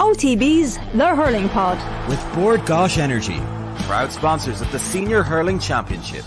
OTB's The Hurling Pod. With Board Gosh Energy, proud sponsors of the Senior Hurling Championship.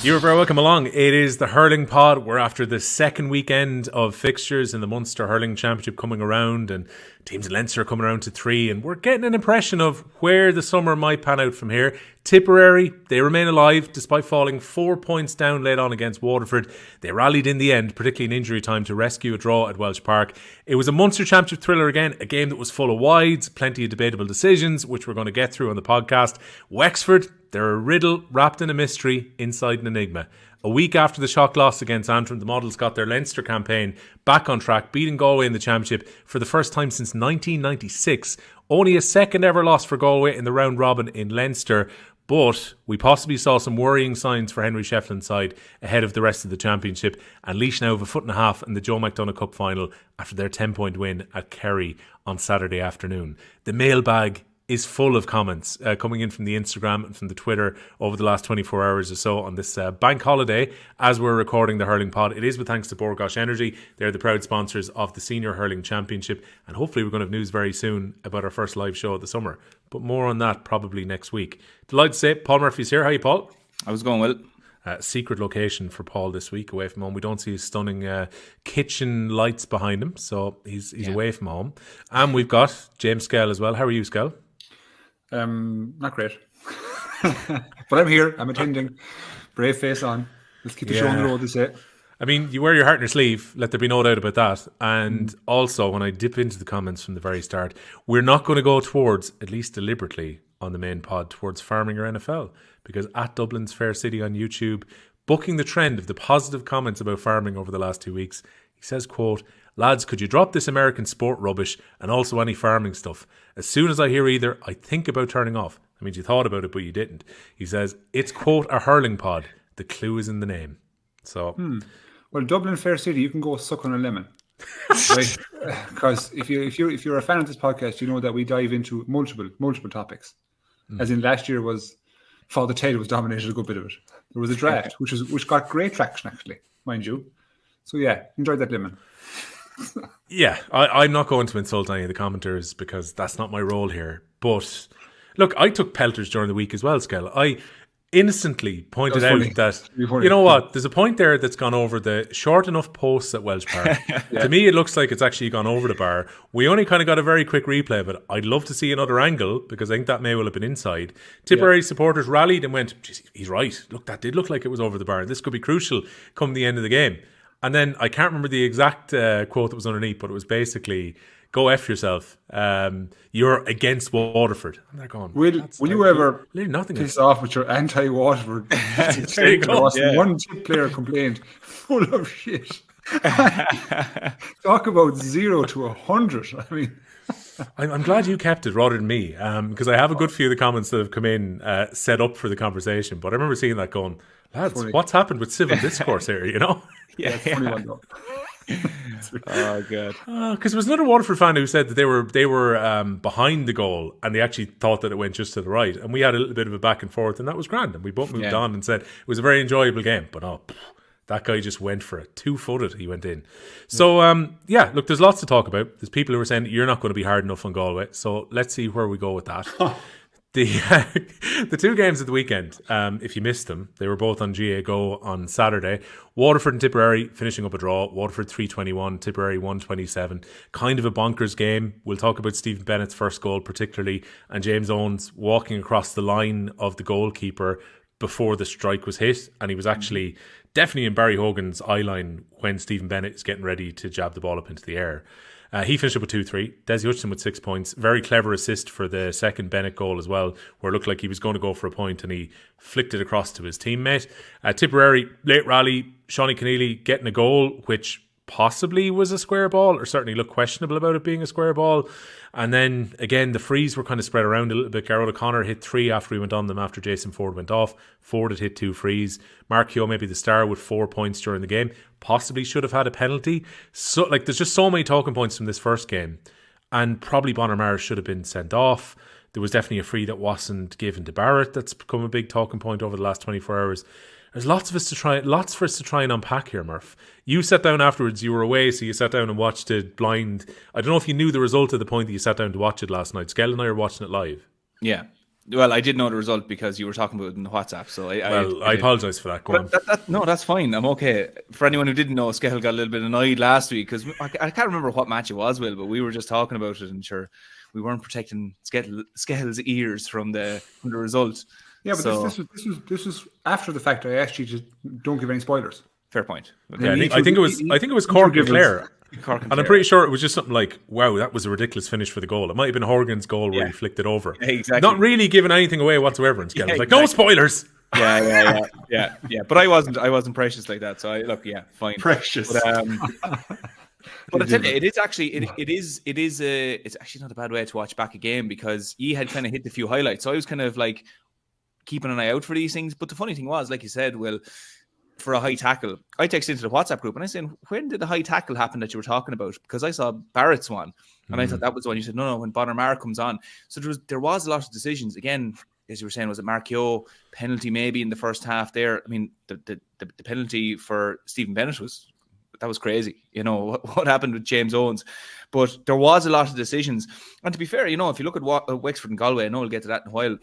You're very welcome along. It is the Hurling Pod. We're after the second weekend of fixtures in the Munster Hurling Championship coming around, and teams in Leinster are coming around to 3, and we're getting an impression of where the summer might pan out from here. Tipperary, they remain alive despite falling 4 points down late on against Waterford. They rallied in the end, particularly in injury time, to rescue a draw at Welsh Park. It was a Munster Championship thriller again, a game that was full of wides, plenty of debatable decisions, which we're going to get through on the podcast. Wexford, they're a riddle wrapped in a mystery inside an enigma. A week after the shock loss against Antrim, the Models got their Leinster campaign back on track, beating Galway in the Championship for the first time since 1996. Only a second ever loss for Galway in the round robin in Leinster. But we possibly saw some worrying signs for Henry Shefflin's side ahead of the rest of the Championship. And Laois now have a foot and a half in the Joe McDonagh Cup final after their 10-point win at Kerry on Saturday afternoon. The mailbag is full of comments coming in from the Instagram and from the Twitter over the last 24 hours or so on this bank holiday as we're recording the Hurling Pod. It is with thanks to Board Gosh Energy. They're the proud sponsors of the Senior Hurling Championship, and hopefully we're going to have news very soon about our first live show of the summer, but more on that probably next week. Delighted to say Paul Murphy's here. How are you, Paul? How's it going, Will? Secret location for Paul this week, away from home. We don't see his stunning kitchen lights behind him, so he's away from home. And we've got James Skehill as well. How are you, Skehill? Not great. But I'm here. I'm attending. Brave face on. Let's keep the show on the road, they say. I mean, you wear your heart on your sleeve. Let there be no doubt about that. And also, when I dip into the comments from the very start, we're not going to go towards, at least deliberately on the main pod, towards farming or NFL. Because at Dublin's Fair City on YouTube, bucking the trend of the positive comments about farming over the last 2 weeks, he says, quote, "Lads, could you drop this American sport rubbish and also any farming stuff? As soon as I hear either, I think about turning off." That means you thought about it, but you didn't. He says, "It's, quote, a hurling pod. The clue is in the name." So, Well, Dublin Fair City, you can go suck on a lemon. Right? Because if you're a fan of this podcast, you know that we dive into multiple topics. As in last year was Father Ted was dominated a good bit of it. There was a draft, which got great traction, actually, mind you. So yeah, enjoy that lemon. yeah, I'm not going to insult any of the commenters because that's not my role here. But look, I took pelters during the week as well, Skehill. I innocently pointed out that, you know what, there's a point there that's gone over the short enough posts at Welsh Park. To me, it looks like it's actually gone over the bar. We only kind of got a very quick replay of it. I'd love to see another angle because I think that may well have been inside. Tipperary supporters rallied and went, he's right. Look, that did look like it was over the bar. This could be crucial come the end of the game. And then I can't remember the exact quote that was underneath, but it was basically, "Go F yourself. You're against Waterford." And they're going, will you ever piss off with your anti-Waterford? There you go. One Tipp player complained, full of shit. Talk about 0 to 100. I mean, I'm glad you kept it rather than me, because I have a good few of the comments that have come in set up for the conversation. But I remember seeing that going, lads, what's happened with civil discourse here, you know? Funny one though. Oh, God. Because there was another Waterford fan who said that they were behind the goal and they actually thought that it went just to the right. And we had a little bit of a back and forth, and that was grand. And we both moved on and said it was a very enjoyable game. But that guy just went for it. 2-footed, he went in. So, look, there's lots to talk about. There's people who are saying you're not going to be hard enough on Galway. So let's see where we go with that. The two games of the weekend, if you missed them, they were both on GA Go on Saturday. Waterford and Tipperary finishing up a draw. Waterford 321, Tipperary 127. Kind of a bonkers game. We'll talk about Stephen Bennett's first goal particularly, and James Owens walking across the line of the goalkeeper before the strike was hit, and he was actually definitely in Barry Hogan's eye line when Stephen Bennett is getting ready to jab the ball up into the air. He finished up with 2-3. Desi Hutchinson with 6 points. Very clever assist for the second Bennett goal as well, where it looked like he was going to go for a point and he flicked it across to his teammate. Tipperary, late rally, Shawnee Keneally getting a goal, which possibly was a square ball, or certainly looked questionable about it being a square ball. And then, again, the frees were kind of spread around a little bit. Garrod O'Connor hit 3 after he went on them after Jason Ford went off. Ford had hit 2 frees. Mark Keogh, maybe the star, with 4 points during the game. Possibly should have had a penalty. So, there's just so many talking points from this first game. And probably Bonner should have been sent off. There was definitely a free that wasn't given to Barrett. That's become a big talking point over the last 24 hours. There's lots for us to try and unpack here, Murph. You sat down afterwards. You were away, so you sat down and watched it blind. I don't know if you knew the result at the point that you sat down to watch it last night. Skehill and I are watching it live. Yeah. Well, I did know the result because you were talking about it in the WhatsApp. So I apologise for that. Go on. No, that's fine. I'm okay. For anyone who didn't know, Skehill got a little bit annoyed last week because I can't remember what match it was, Will, but we were just talking about it, and sure, we weren't protecting Skehill's ears from the result. Yeah, but so, this was after the fact. I asked you to don't give any spoilers. Fair point. Okay. Yeah, I think it was Cork and Clare. And I'm pretty sure it was just something like, wow, that was a ridiculous finish for the goal. It might have been Horgan's goal where he flicked it over. Exactly. Not really giving anything away whatsoever. And Skehill was like, no spoilers. Yeah. But I wasn't precious like that. So fine. Precious. But I tell you, it is actually it's actually not a bad way to watch back a game because he had kind of hit a few highlights. So I was kind of like keeping an eye out for these things. But the funny thing was, like you said, Will, for a high tackle, I texted into the WhatsApp group and I said, when did the high tackle happen that you were talking about? Because I saw Barrett's one and I thought that was the one. You said, no, when Bonner Marr comes on. So there was a lot of decisions. Again, as you were saying, was it Mark Keogh penalty maybe in the first half there? I mean, the penalty for Stephen Bennett was crazy. You know, what happened with James Owens. But there was a lot of decisions. And to be fair, you know, if you look at Wexford and Galway, I know we'll get to that in a while,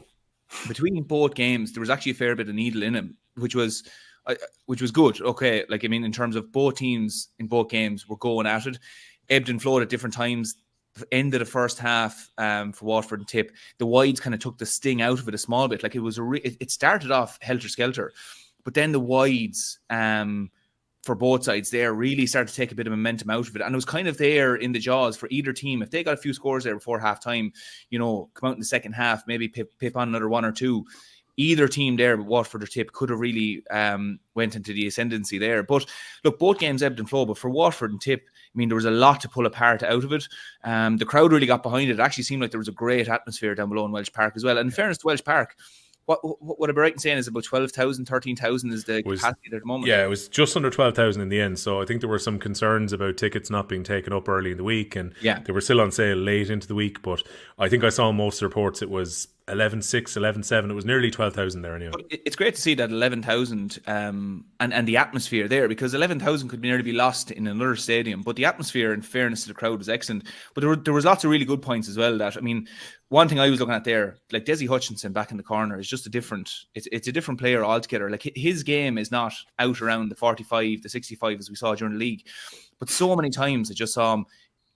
between both games, there was actually a fair bit of needle in him, which was good. Okay, like, I mean, in terms of both teams in both games were going at it, ebbed and flowed at different times. End of the first half for Waterford and Tipp, the wides kind of took the sting out of it a small bit. Like it started off helter-skelter, but then the wides for both sides there really started to take a bit of momentum out of it, and it was kind of there in the jaws for either team. If they got a few scores there before half-time, you know, come out in the second half, maybe pip on another one or two. Either team there, but Waterford or Tipp, could have really went into the ascendancy there. But look, both games ebbed and flowed. But for Waterford and Tipp, I mean, there was a lot to pull apart out of it. The crowd really got behind it. It actually seemed like there was a great atmosphere down below in Welsh Park as well. And in fairness to Welsh Park, what I'm right in saying is about 12,000, 13,000 is the capacity there at the moment. Yeah, it was just under 12,000 in the end. So I think there were some concerns about tickets not being taken up early in the week, and they were still on sale late into the week. But I think I saw most reports it was 11,600, 11,700. It was nearly 12,000 there anyway. But it's great to see that 11,000 and the atmosphere there, because 11,000 could nearly be lost in another stadium. But the atmosphere, in fairness to the crowd, was excellent. But there was lots of really good points as well. That, I mean, one thing I was looking at there, like Desi Hutchinson back in the corner, is just a different player altogether. Like, his game is not out around the 45, the 65 as we saw during the league. But so many times I just saw him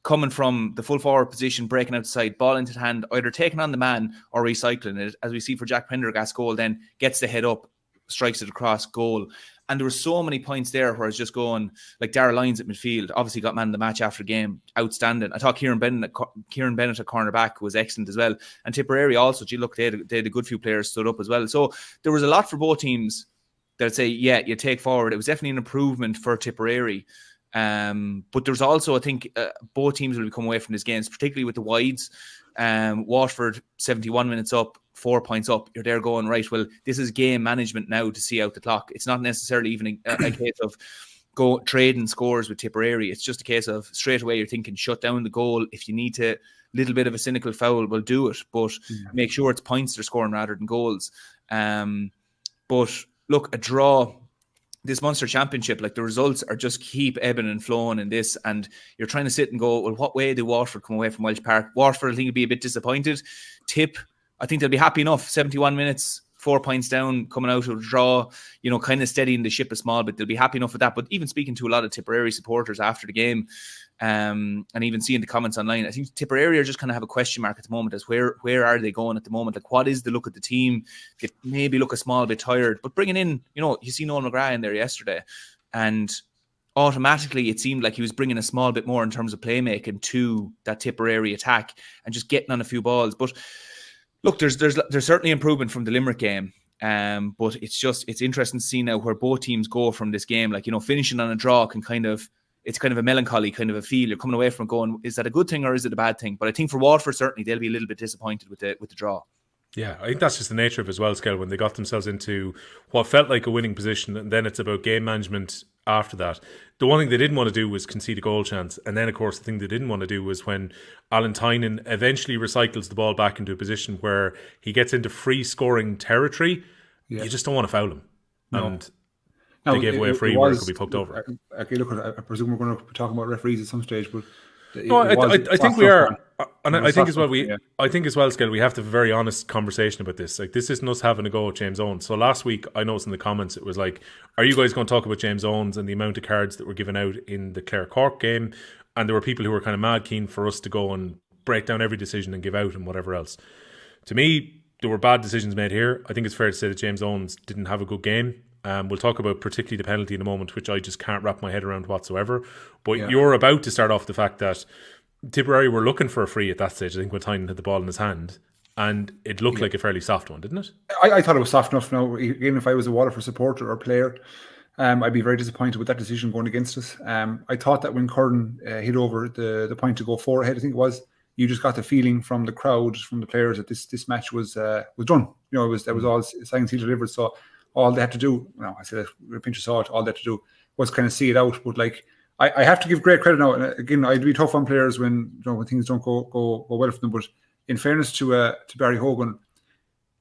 coming from the full forward position, breaking outside, ball into the hand, either taking on the man or recycling it, as we see for Jack Prendergast's goal, then gets the head up, strikes it across goal. And there were so many points there where I was just going, like Darragh Lyons at midfield, obviously got man of the match after the game, outstanding. I thought Kieran Bennett at cornerback was excellent as well. And Tipperary also, they had a good few players stood up as well. So there was a lot for both teams that I'd say, you take forward. It was definitely an improvement for Tipperary. But there's also, I think, both teams will come away from this game, particularly with the wides. Waterford 71 minutes up, 4 points up. You're there going, right, well, this is game management now to see out the clock. It's not necessarily even a case of go trading scores with Tipperary. It's just a case of straight away you're thinking shut down the goal. If you need to, little bit of a cynical foul, we'll do it, but make sure it's points they're scoring rather than goals. But look, a draw, this Munster Championship, like, the results are just keep ebbing and flowing in this, and you're trying to sit and go, well, what way did Waterford come away from Welsh Park? Waterford, I think, will be a bit disappointed. Tipp, I think they'll be happy enough. 71 minutes, 4 points down, coming out of a draw, you know, kind of steadying the ship a small bit. They'll be happy enough with that. But even speaking to a lot of Tipperary supporters after the game, and even seeing the comments online, I think Tipperary are just kind of have a question mark at the moment as where are they going at the moment? Like, what is the look at the team? They maybe look a small bit tired, but bringing in, you know, you see Noel McGrath in there yesterday, and automatically it seemed like he was bringing a small bit more in terms of playmaking to that Tipperary attack and just getting on a few balls. But look, there's certainly improvement from the Limerick game. But it's interesting to see now where both teams go from this game. Like, you know, finishing on a draw it's kind of a melancholy kind of a feel. You're coming away from going, is that a good thing or is it a bad thing? But I think for Waterford, certainly they'll be a little bit disappointed with the draw. Yeah, I think that's just the nature of it as well, Skehill, when they got themselves into what felt like a winning position, and then it's about game management after that. The one thing they didn't want to do was concede a goal chance, and then, of course, the thing they didn't want to do was when Alan Tynan eventually recycles the ball back into a position where he gets into free scoring territory, you just don't want to foul him. No. they gave away a free where it could be poked over. Okay, look, I presume we're going to be talking about referees at some stage, but no, I think we are, and I think as well I think as well, Skehill, we have to have a very honest conversation about this. Like, this isn't us having a go at James Owens. So last week, I noticed in the comments it was like, "Are you guys going to talk about James Owens and the amount of cards that were given out in the Clare Cork game?" And there were people who were kind of mad keen for us to go and break down every decision and give out and whatever else. To me, there were bad decisions made here. I think it's fair to say that James Owens didn't have a good game. We'll talk about particularly the penalty in a moment, which I just can't wrap my head around whatsoever. But you're about to start off the fact that Tipperary were looking for a free at that stage. I think when Tynan had the ball in his hand, and it looked like a fairly soft one, didn't it? I thought it was soft enough. Now, even if I was a Waterford supporter or player, I'd be very disappointed with that decision going against us. I thought that when Curran hit over the point to go 4 ahead, I think it was, you just got the feeling from the crowd, from the players, that this match was done. You know, that was all signed, sealed, delivered. So all they had to do, I said with a pinch of salt, all they had to do was kind of see it out. But like, I have to give great credit now. And again, I'd be tough on players when things don't go well for them. But in fairness to Barry Hogan,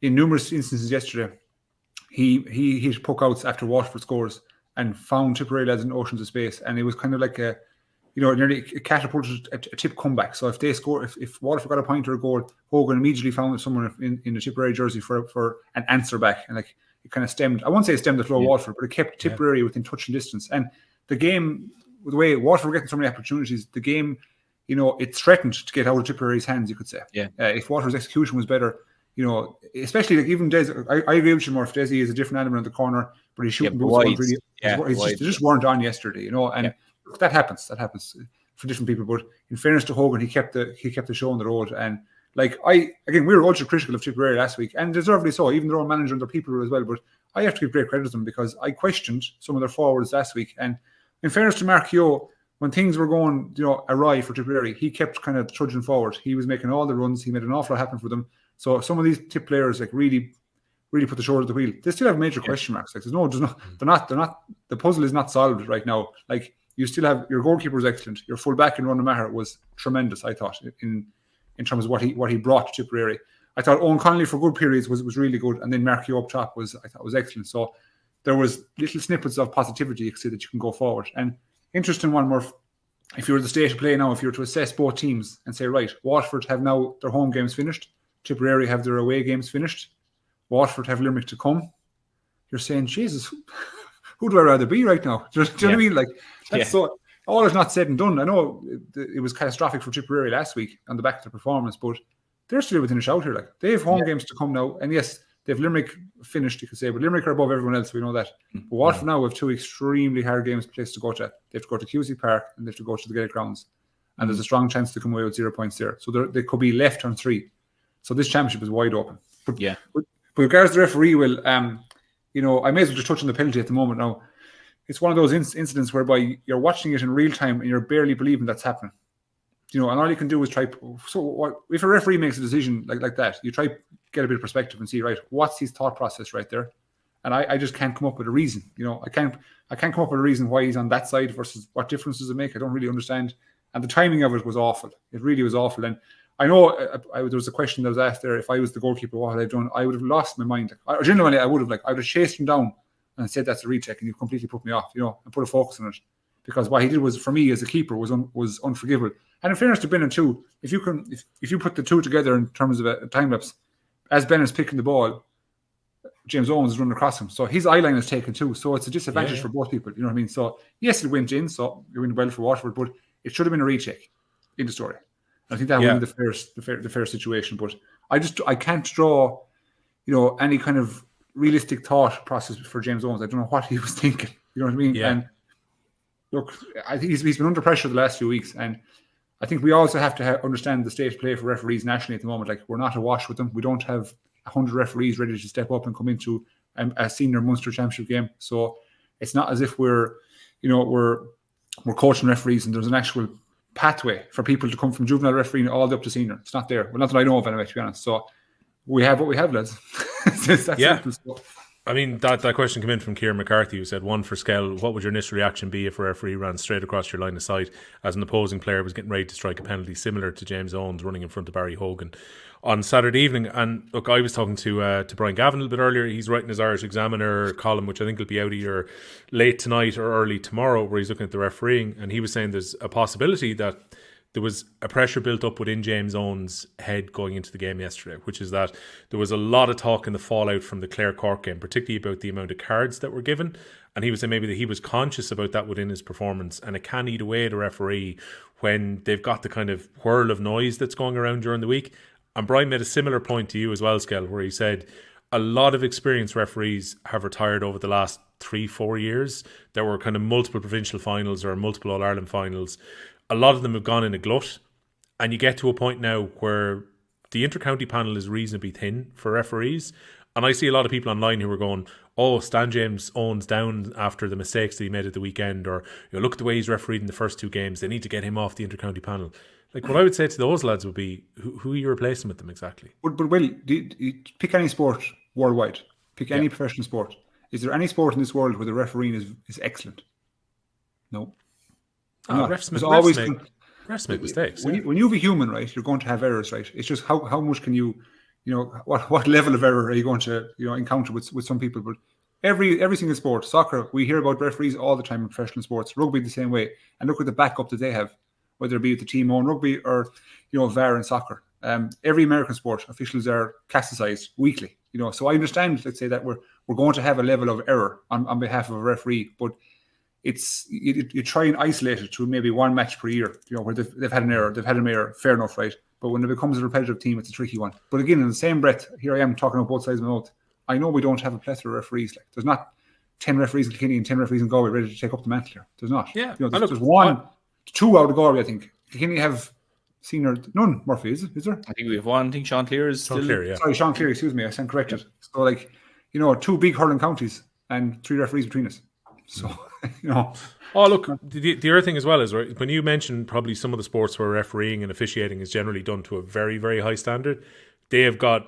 in numerous instances yesterday, he hit puck outs after Waterford scores and found Tipperary lads in oceans of space. And it was kind of like nearly catapulted a Tip comeback. So if they score, if Waterford got a point or a goal, Hogan immediately found someone in the Tipperary jersey for an answer back. And like, it kind of stemmed, I won't say it stemmed the flow of Waterford, but it kept Tipperary within touching distance. And the game, the way Waterford were getting so many opportunities, the game, it threatened to get out of Tipperary's hands, you could say. Yeah. If Waterford's execution was better, especially like even Des, I agree with you more if Desi is a different animal in the corner, but he's shooting both really. They just weren't on yesterday, and that happens. That happens for different people. But in fairness to Hogan, he kept the show on the road. And like we were ultra critical of Tipperary last week, and deservedly so. Even their own manager and their people were as well. But I have to give great credit to them because I questioned some of their forwards last week. And in fairness to Mark Keogh, when things were going awry for Tipperary, he kept kind of trudging forward. He was making all the runs. He made an awful lot happen for them. So some of these Tip players like really put the shoulder to the wheel. They still have major question marks. Like they're not. The puzzle is not solved right now. Like, you still have your goalkeeper was excellent. Your full back in Ronald Maher was tremendous. I thought in terms of what he brought to Tipperary. I thought Owen Connolly for good periods was really good, and then Mark Keogh up top was excellent. So there was little snippets of positivity, you could say, that you can go forward. And interesting one more. If you were the state of play now, if you were to assess both teams and say, right, Waterford have now their home games finished, Tipperary have their away games finished, Waterford have Limerick to come, you're saying, Jesus, who do I rather be right now? Do you know what I mean? Like, that's so, all is not said and done. I know it was catastrophic for Tipperary last week on the back of the performance, but they're still within a shout here. Like, they have home games to come now, and yes, they have Limerick finished, you could say, but Limerick are above everyone else, we know that. But Waterford now have two extremely hard games placed to go to. They have to go to QC Park and they have to go to the Gaelic Grounds. And there's a strong chance to come away with 0 points there. So they could be left on 3. So this championship is wide open. But with regards to the referee, I may as well just touch on the penalty at the moment now. It's one of those incidents whereby you're watching it in real time and you're barely believing that's happening. And all you can do is try. So if a referee makes a decision like that, you try get a bit of perspective and see, right, what's his thought process right there. And I just can't come up with a reason. I can't come up with a reason why he's on that side versus what difference does it make. I don't really understand. And the timing of it was awful. It really was awful. And I know there was a question that was asked there. If I was the goalkeeper, what had I done? I would have lost my mind. Genuinely, I would have chased him down and said that's a recheck, and you completely put me off. And put a focus on it, because what he did was, for me as a keeper, was unforgivable. And in fairness to Bennett too, if you put the two together in terms of a time lapse, as Bennett's picking the ball, James Owens is running across him, so his eye line is taken too. So it's a disadvantage for both people. You know what I mean? So yes, it went in, so it went well for Waterford, but it should have been a recheck in the story. I think that would be the fair situation. But I can't draw, any kind of realistic thought process for James Owens. I don't know what he was thinking. You know what I mean? Yeah. And look, I think he's been under pressure the last few weeks, and I think we also have to understand the state of play for referees nationally at the moment. Like, we're not awash with them. We don't have 100 referees ready to step up and come into a senior Munster Championship game. So it's not as if we're coaching referees and there's an actual pathway for people to come from juvenile refereeing all the way up to senior. It's not there. Well, not that I know of anyway, to be honest. So we have what we have, lads. That's simple stuff. I mean, that question came in from Kieran McCarthy, who said, one for Skehill, what would your initial reaction be if a referee ran straight across your line of sight as an opposing player was getting ready to strike a penalty similar to James Owens running in front of Barry Hogan on Saturday evening? And look, I was talking to Brian Gavin a little bit earlier. He's writing his Irish Examiner column, which I think will be out either late tonight or early tomorrow, where he's looking at the refereeing. And he was saying there's a possibility that there was a pressure built up within James Owens' head going into the game yesterday, which is that there was a lot of talk in the fallout from the Clare Cork game, particularly about the amount of cards that were given. And he was saying maybe that he was conscious about that within his performance, and it can eat away at a referee when they've got the kind of whirl of noise that's going around during the week. And Brian made a similar point to you as well, Skehill, where he said a lot of experienced referees have retired over the last 3-4 years. There were kind of multiple provincial finals or multiple All-Ireland finals. A lot of them have gone in a glut, and you get to a point now where the inter-county panel is reasonably thin for referees. And I see a lot of people online who are going, oh, Stan James Owens down after the mistakes that he made at the weekend, or look at the way he's refereed in the first 2 games. They need to get him off the inter-county panel. Like, what I would say to those lads would be, who are you replacing with them exactly? But Will, you pick any sport worldwide. Pick any professional sport. Is there any sport in this world where the refereeing is excellent? No. Refs make mistakes. When you have a human, right, you're going to have errors, right? It's just how much can you what level of error are you going to encounter with some people? But every single sport, soccer, we hear about referees all the time in professional sports. Rugby the same way, and look at the backup that they have, whether it be the team owned rugby or VAR in soccer. Every American sport, officials are castigized weekly. So I understand. Let's say that we're going to have a level of error on behalf of a referee, but you try and isolate it to maybe one match per year, where they've had an error, fair enough, right? But when it becomes a repetitive team, it's a tricky one. But again, in the same breath, here I am talking about both sides of my mouth. I know we don't have a plethora of referees. Like, there's not 10 referees in Kilkenny and 10 referees in Galway ready to take up the mantle here. There's not. Yeah. There's 1, 2 out of Galway, I think. Kilkenny have senior, none, Murphy, is there? I think we have one. I think Sean Clear is still... Clear, yeah. Sorry, Sean Clear, excuse me, I stand corrected. So 2 big hurling counties and 3 referees between us. So, Oh, look, the other thing as well is, right, when you mentioned probably some of the sports where refereeing and officiating is generally done to a very, very high standard, they have got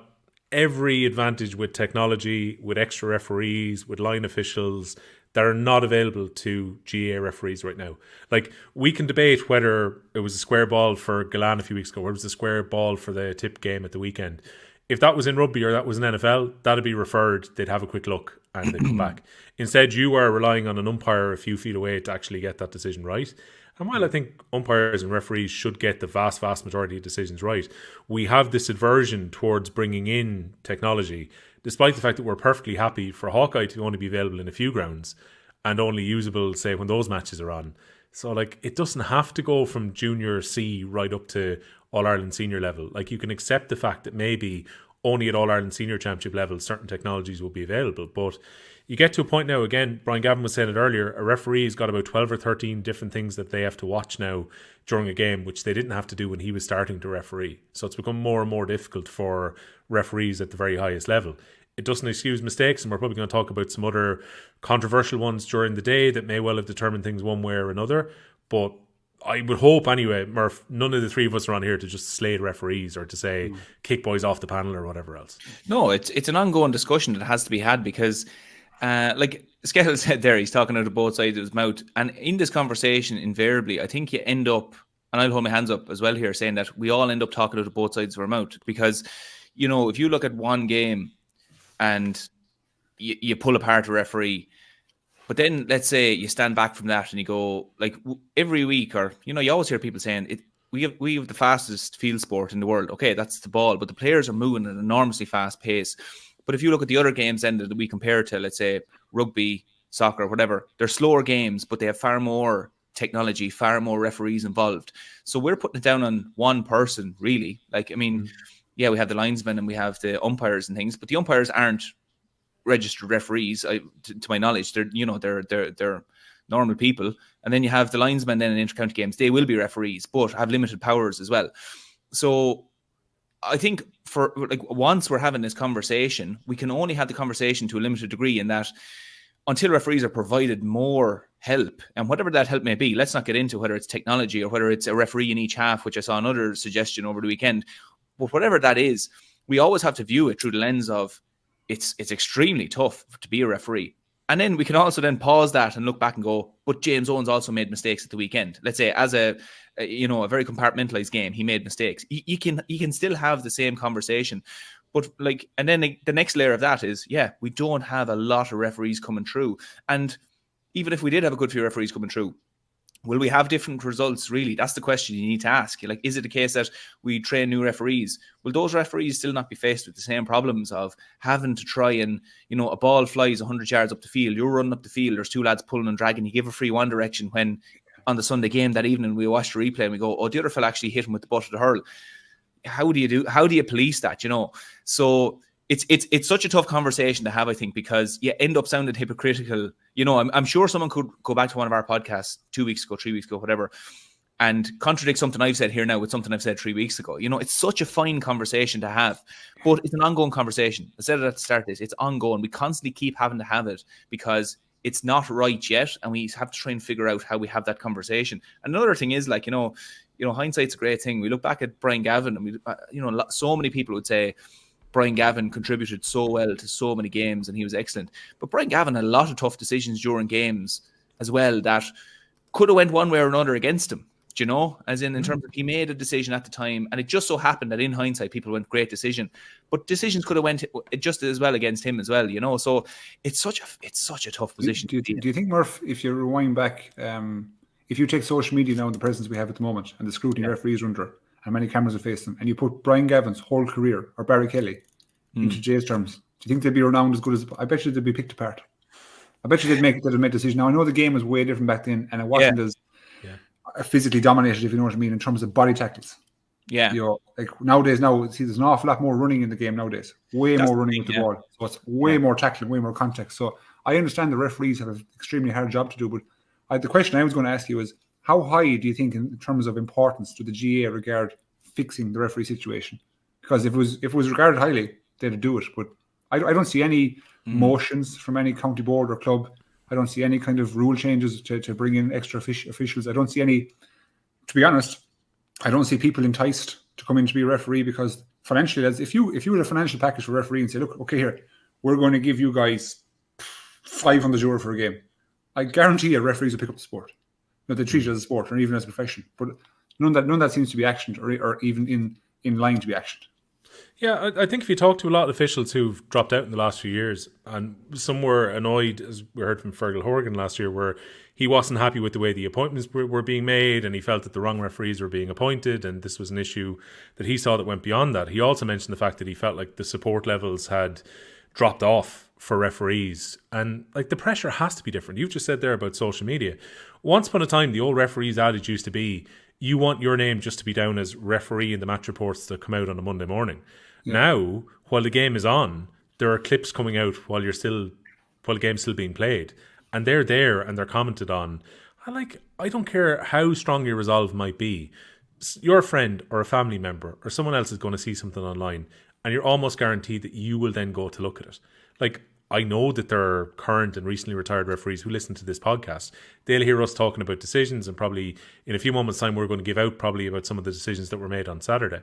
every advantage with technology, with extra referees, with line officials that are not available to GAA referees right now. Like, we can debate whether it was a square ball for Galan a few weeks ago, or it was a square ball for the Tipp game at the weekend. If that was in rugby or that was in NFL, that'd be referred, they'd have a quick look and they'd come back. Instead, you are relying on an umpire a few feet away to actually get that decision right. And while I think umpires and referees should get the vast, vast majority of decisions right, we have this aversion towards bringing in technology, despite the fact that we're perfectly happy for Hawkeye to only be available in a few grounds and only usable, say, when those matches are on. So, like, it doesn't have to go from junior C right up to All-Ireland senior level. Like, you can accept the fact that maybe only at All-Ireland senior championship level certain technologies will be available. But you get to a point now, again, Brian Gavin was saying it earlier, a referee's got about 12 or 13 different things that they have to watch now during a game, which they didn't have to do when he was starting to referee. So it's become more and more difficult for referees at the very highest level. It doesn't excuse mistakes, and we're probably going to talk about some other controversial ones during the day that may well have determined things one way or another. But I would hope anyway, Murph, none of the three of us are on here to just slate referees or to say kick boys off the panel or whatever else. No, it's an ongoing discussion that has to be had because, like Skehill said there, he's talking out of both sides of his mouth. And in this conversation, invariably, I think you end up, and I'll hold my hands up as well here, saying that we all end up talking out of both sides of our mouth. Because, if you look at one game and you pull apart a referee, but then let's say you stand back from that and you go, like, every week, or you always hear people saying we have the fastest field sport in the world. Okay, that's the ball, but the players are moving at an enormously fast pace. But if you look at the other games then that we compare to, let's say, rugby, soccer, whatever, they're slower games, but they have far more technology, far more referees involved. So we're putting it down on one person, really. Like, I mean, yeah, we have the linesmen and we have the umpires and things, but the umpires aren't registered referees, to my knowledge. They're normal people. And then you have the linesmen then in intercounty games. They will be referees, but have limited powers as well. So I think for once we're having this conversation, we can only have the conversation to a limited degree, in that until referees are provided more help, and whatever that help may be, let's not get into whether it's technology or whether it's a referee in each half, which I saw another suggestion over the weekend. But whatever that is, we always have to view it through the lens of it's extremely tough to be a referee. And then we can also then pause that and look back and go, but James Owens also made mistakes at the weekend. Let's say as a very compartmentalized game, he made mistakes. You can still have the same conversation. But and then the next layer of that is, we don't have a lot of referees coming through. And even if we did have a good few referees coming through, will we have different results? Really, that's the question you need to ask. Is it the case that we train new referees? Will those referees still not be faced with the same problems of having to try and, a ball flies 100 yards up the field, you're running up the field, there's two lads pulling and dragging, you give a free one direction, when on the Sunday game that evening we watch the replay and we go, oh, the other fella actually hit him with the butt of the hurl. How do you police that? So it's such a tough conversation to have, I think, because you end up sounding hypocritical. I'm sure someone could go back to one of our podcasts 2 weeks ago, 3 weeks ago, whatever, and contradict something I've said here now with something I've said 3 weeks ago. It's such a fine conversation to have, but it's an ongoing conversation. I said it at the start of this, it's ongoing. We constantly keep having to have it because it's not right yet, and we have to try and figure out how we have that conversation. Another thing is, hindsight's a great thing. We look back at Brian Gavin, and so many people would say Brian Gavin contributed so well to so many games and he was excellent. But Brian Gavin had a lot of tough decisions during games as well that could have went one way or another against him, as in terms of he made a decision at the time, and it just so happened that in hindsight people went, great decision. But decisions could have went just as well against him as well, So it's such a tough position. Do you think, Murph, if you rewind back, if you take social media now in the presence we have at the moment and the scrutiny referees are under, and many cameras are facing them, and you put Brian Gavin's whole career, or Barry Kelly, into Jay's terms, do you think they'd be renowned as good as... I bet you they'd be picked apart. I bet you they'd make a decision. Now, I know the game was way different back then, and it wasn't as physically dominated, if you know what I mean, in terms of body tackles. Yeah. Nowadays, there's an awful lot more running in the game nowadays. Way more running with the ball. So it's way more tackling, way more contact. So I understand the referees have an extremely hard job to do, but the question I was going to ask you is, how high do you think, in terms of importance, to the GA regard fixing the referee situation? Because if it was regarded highly, they'd do it. But I don't see any motions from any county board or club. I don't see any kind of rule changes to bring in extra officials. I don't see any, to be honest, I don't see people enticed to come in to be a referee, because financially, if you had a financial package for referee and say, look, okay, here, we're going to give you guys €500 for a game, I guarantee you referees will pick up the sport. They treat it as a sport or even as a profession. But none of that seems to be actioned or even in line to be actioned. Yeah, I think if you talk to a lot of officials who've dropped out in the last few years, and some were annoyed, as we heard from Fergal Horgan last year, where he wasn't happy with the way the appointments were being made, and he felt that the wrong referees were being appointed, and this was an issue that he saw that went beyond that. He also mentioned the fact that he felt like the support levels had dropped off for referees, and the pressure has to be different. You've just said there about social media. Once upon a time, the old referees adage used to be, you want your name just to be down as referee in the match reports that come out on a Monday morning. Yeah. Now, while the game is on, there are clips coming out while the game's still being played, and they're there and they're commented on. I don't care how strong your resolve might be. Your friend or a family member or someone else is going to see something online, and you're almost guaranteed that you will then go to look at it. I know that there are current and recently retired referees who listen to this podcast. They'll hear us talking about decisions, and probably in a few moments' time we're going to give out probably about some of the decisions that were made on Saturday.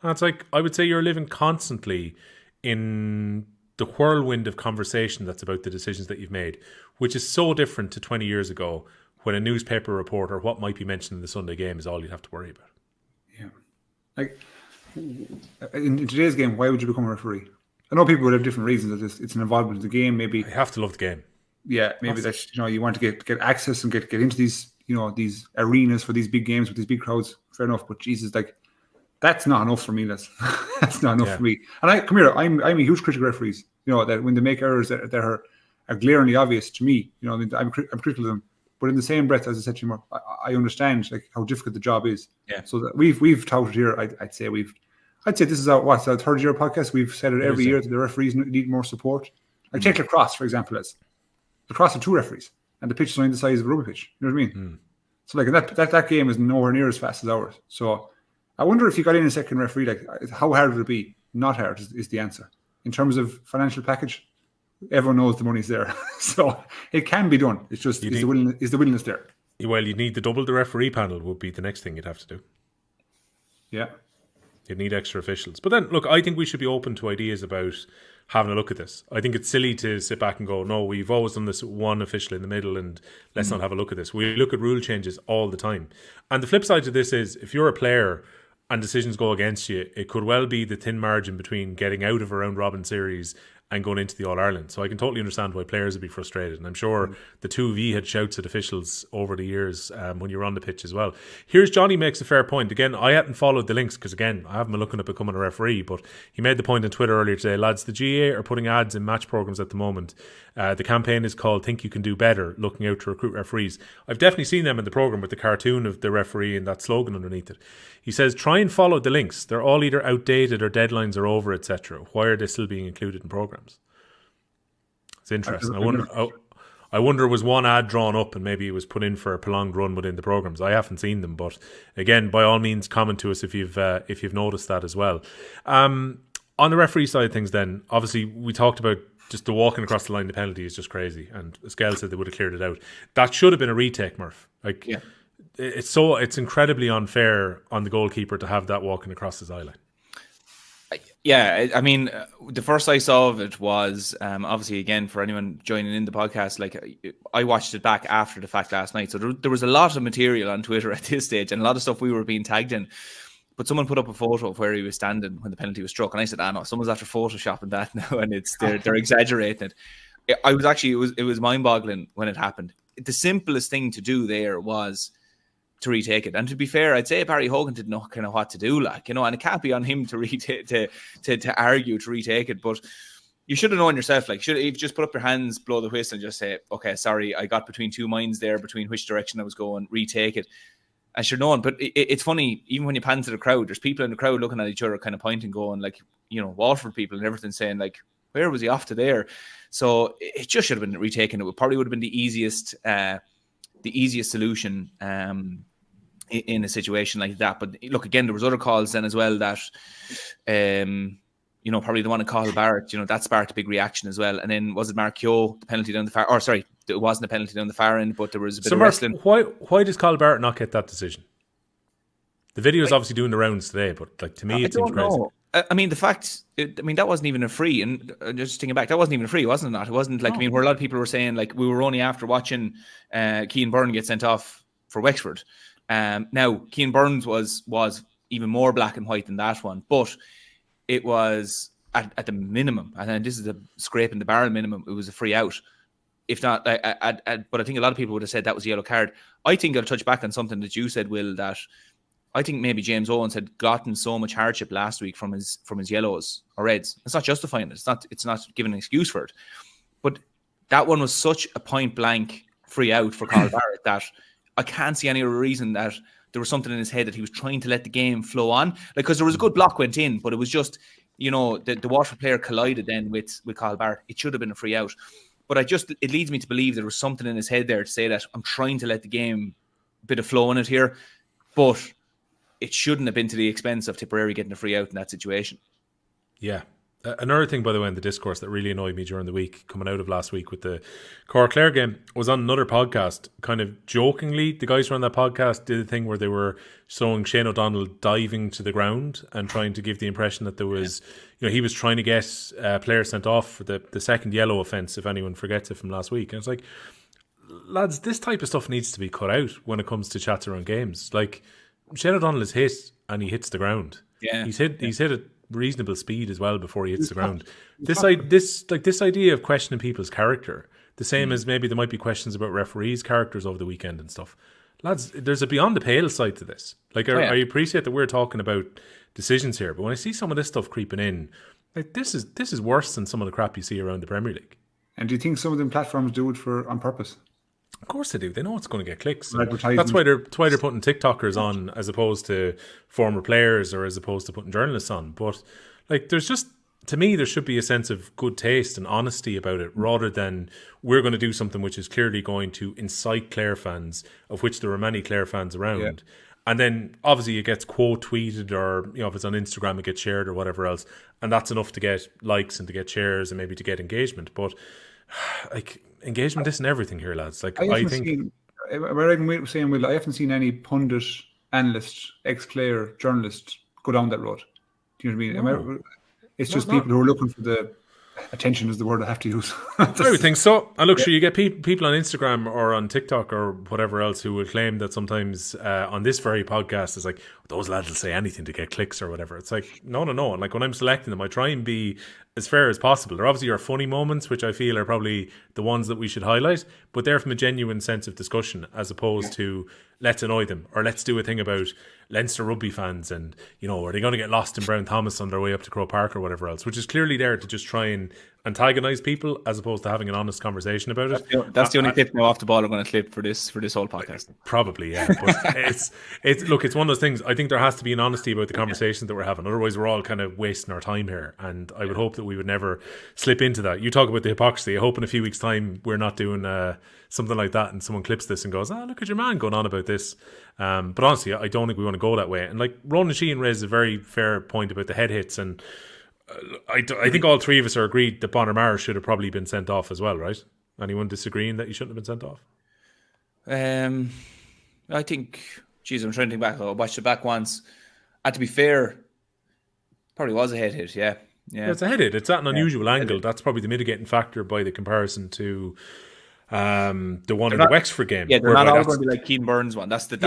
And it's I would say you're living constantly in the whirlwind of conversation that's about the decisions that you've made, which is so different to 20 years ago, when a newspaper report or what might be mentioned in the Sunday game is all you'd have to worry about. Yeah. In today's game, why would you become a referee? I know people would have different reasons. It's an involvement in the game. Maybe you have to love the game. Yeah, maybe that's you want to get access and get into these these arenas for these big games with these big crowds. Fair enough, but Jesus, that's not enough for me. That's not enough for me. And I'm a huge critic of referees. That when they make errors that are glaringly obvious to me, I'm critical of them. But in the same breath, as I said to you, I understand how difficult the job is. Yeah. So that we've touted here. I'd say this is our third year podcast. We've said it every year that the referees need more support. Take lacrosse, for example. Lacrosse have 2 referees, and the pitch is only the size of a rugby pitch. You know what I mean? So that game is nowhere near as fast as ours. So I wonder if you got in a second referee, how hard would it be? Not hard is the answer. In terms of financial package, everyone knows the money's there. So it can be done. It's just, is the willingness there? Well, you need to double the referee panel would be the next thing you'd have to do. Yeah. You'd need extra officials. But then, look, I think we should be open to ideas about having a look at this. I think it's silly to sit back and go, no, we've always done this one official in the middle and let's not have a look at this. We look at rule changes all the time. And the flip side to this is, if you're a player and decisions go against you, it could well be the thin margin between getting out of a round-robin series and going into the All-Ireland. So I can totally understand why players would be frustrated. And I'm sure the two of you had shouts at officials over the years when you were on the pitch as well. Here's Johnny makes a fair point. Again, I hadn't followed the links because, again, I haven't been looking at becoming a referee, but he made the point on Twitter earlier today, lads, the GA are putting ads in match programmes at the moment. The campaign is called Think You Can Do Better, looking out to recruit referees. I've definitely seen them in the programme with the cartoon of the referee and that slogan underneath it. He says, try and follow the links. They're all either outdated or deadlines are over, etc. Why are they still being included in programmes? It's interesting. I wonder was one ad drawn up and maybe it was put in for a prolonged run within the programmes. I haven't seen them, but again, by all means, comment to us if you've noticed that as well. On the referee side of things, then obviously we talked about just the walking across the line. The penalty is just crazy, and Skehill said they would have cleared it out. That should have been a retake, Murph. It's incredibly unfair on the goalkeeper to have that walking across his eye line. Yeah, I mean, the first I saw of it was obviously, again, for anyone joining in the podcast, like I watched it back after the fact last night. So there was a lot of material on Twitter at this stage and a lot of stuff we were being tagged in. But someone put up a photo of where he was standing when the penalty was struck. And I said, no, someone's after photoshopping that now and they're exaggerating it. It was mind-boggling when it happened. The simplest thing to do there was to retake it. And to be fair, I'd say Barry Hogan didn't know kind of what to do, and it can't be on him to argue to retake it. But you should have known yourself, if you just put up your hands, blow the whistle and just say, okay, sorry, I got between two minds there, between which direction I was going, retake it. I should have known. But it's funny, even when you pan to the crowd, there's people in the crowd looking at each other, kind of pointing, going, Waterford people and everything, saying, where was he off to there? So it just should have been retaken. It probably would have been the easiest solution in a situation like that. But look, again, there was other calls then as well that, probably the one to Cathal Barrett, that sparked a big reaction as well. And then was it Mark Keogh, the penalty down the far, it wasn't a penalty down the far end, but there was a bit of wrestling. Why does Cathal Barrett not get that decision? The video is obviously doing the rounds today, but to me, it seems crazy. I mean, that wasn't even a free, and just thinking back, that wasn't even a free, wasn't it? It wasn't where a lot of people were saying, we were only after watching Cian Byrne get sent off for Wexford. Now, Cian Burns was even more black and white than that one, but it was at the minimum, and this is a scraping the barrel minimum, it was a free out. If not, but I think a lot of people would have said that was a yellow card. I think I'll touch back on something that you said, Will, that I think maybe James Owens had gotten so much hardship last week from his yellows or reds. It's not justifying it. It's not giving an excuse for it. But that one was such a point blank free out for Cathal Barrett that I can't see any reason that there was something in his head that he was trying to let the game flow on. Because there was a good block went in, but it was just, the Waterford player collided then with Cathal Barrett. It should have been a free out. But it leads me to believe there was something in his head there to say that I'm trying to let the game bit of flow in it here. But it shouldn't have been to the expense of Tipperary getting a free out in that situation. Yeah. Another thing, by the way, in the discourse that really annoyed me during the week, coming out of last week with the Cork-Clare game, was on another podcast, kind of jokingly, the guys who were on that podcast did a thing where they were showing Shane O'Donnell diving to the ground and trying to give the impression that there was, he was trying to get players sent off for the second yellow offence, if anyone forgets it from last week. And it's like, lads, this type of stuff needs to be cut out when it comes to chats around games. Shane O'Donnell is hit and he hits the ground. Yeah, he's hit at reasonable speed as well before he hits the ground. This idea of questioning people's character, the same as maybe there might be questions about referees' characters over the weekend and stuff. Lads, there's a beyond the pale side to this. I appreciate that we're talking about decisions here, but when I see some of this stuff creeping in, this is worse than some of the crap you see around the Premier League. And do you think some of them platforms do it on purpose? Of course they do. They know it's going to get clicks. That's why they're putting TikTokers on as opposed to former players or as opposed to putting journalists on. But there's just, to me, there should be a sense of good taste and honesty about it, rather than we're going to do something which is clearly going to incite Clare fans, of which there are many Clare fans around. Yeah. And then obviously it gets quote tweeted, or if it's on Instagram it gets shared or whatever else, and that's enough to get likes and to get shares and maybe to get engagement. But engagement isn't everything here, lads. I haven't seen any pundit, analyst, ex-player, journalist go down that road. Do you know what I mean? It's just people who are looking for the attention is the word I have to use. I would think so. And look, sure, you get people on Instagram or on TikTok or whatever else who will claim that sometimes on this very podcast is like, those lads will say anything to get clicks or whatever. It's like, no. And like when I'm selecting them, I try and be as fair as possible. There obviously are funny moments, which I feel are probably the ones that we should highlight, but they're from a genuine sense of discussion as opposed to let's annoy them or let's do a thing about Leinster rugby fans and, you know, are they going to get lost in Brown Thomas on their way up to Croke Park or whatever else, which is clearly there to just try and antagonize people as opposed to having an honest conversation about it. That's the only clip now off the ball I'm going to clip for this whole podcast. Probably, yeah. But it's one of those things. I think there has to be an honesty about the conversations that we're having. Otherwise, we're all kind of wasting our time here. And I would hope that we would never slip into that. You talk about the hypocrisy. I hope in a few weeks' time we're not doing something like that and someone clips this and goes, look at your man going on about this. But honestly, I don't think we want to go that way. And like Ronan Sheehan raised a very fair point about the head hits, and I think all three of us are agreed that Bonner Maher should have probably been sent off as well, right? Anyone disagreeing that he shouldn't have been sent off? I think, I'm trying to think back. I watched it back once. And to be fair, probably was a head hit, yeah. It's a head hit. It's at an unusual angle. That's probably the mitigating factor by the comparison to the one in the Wexford game. Yeah, they're not all going to be like Keane Burns one. That's the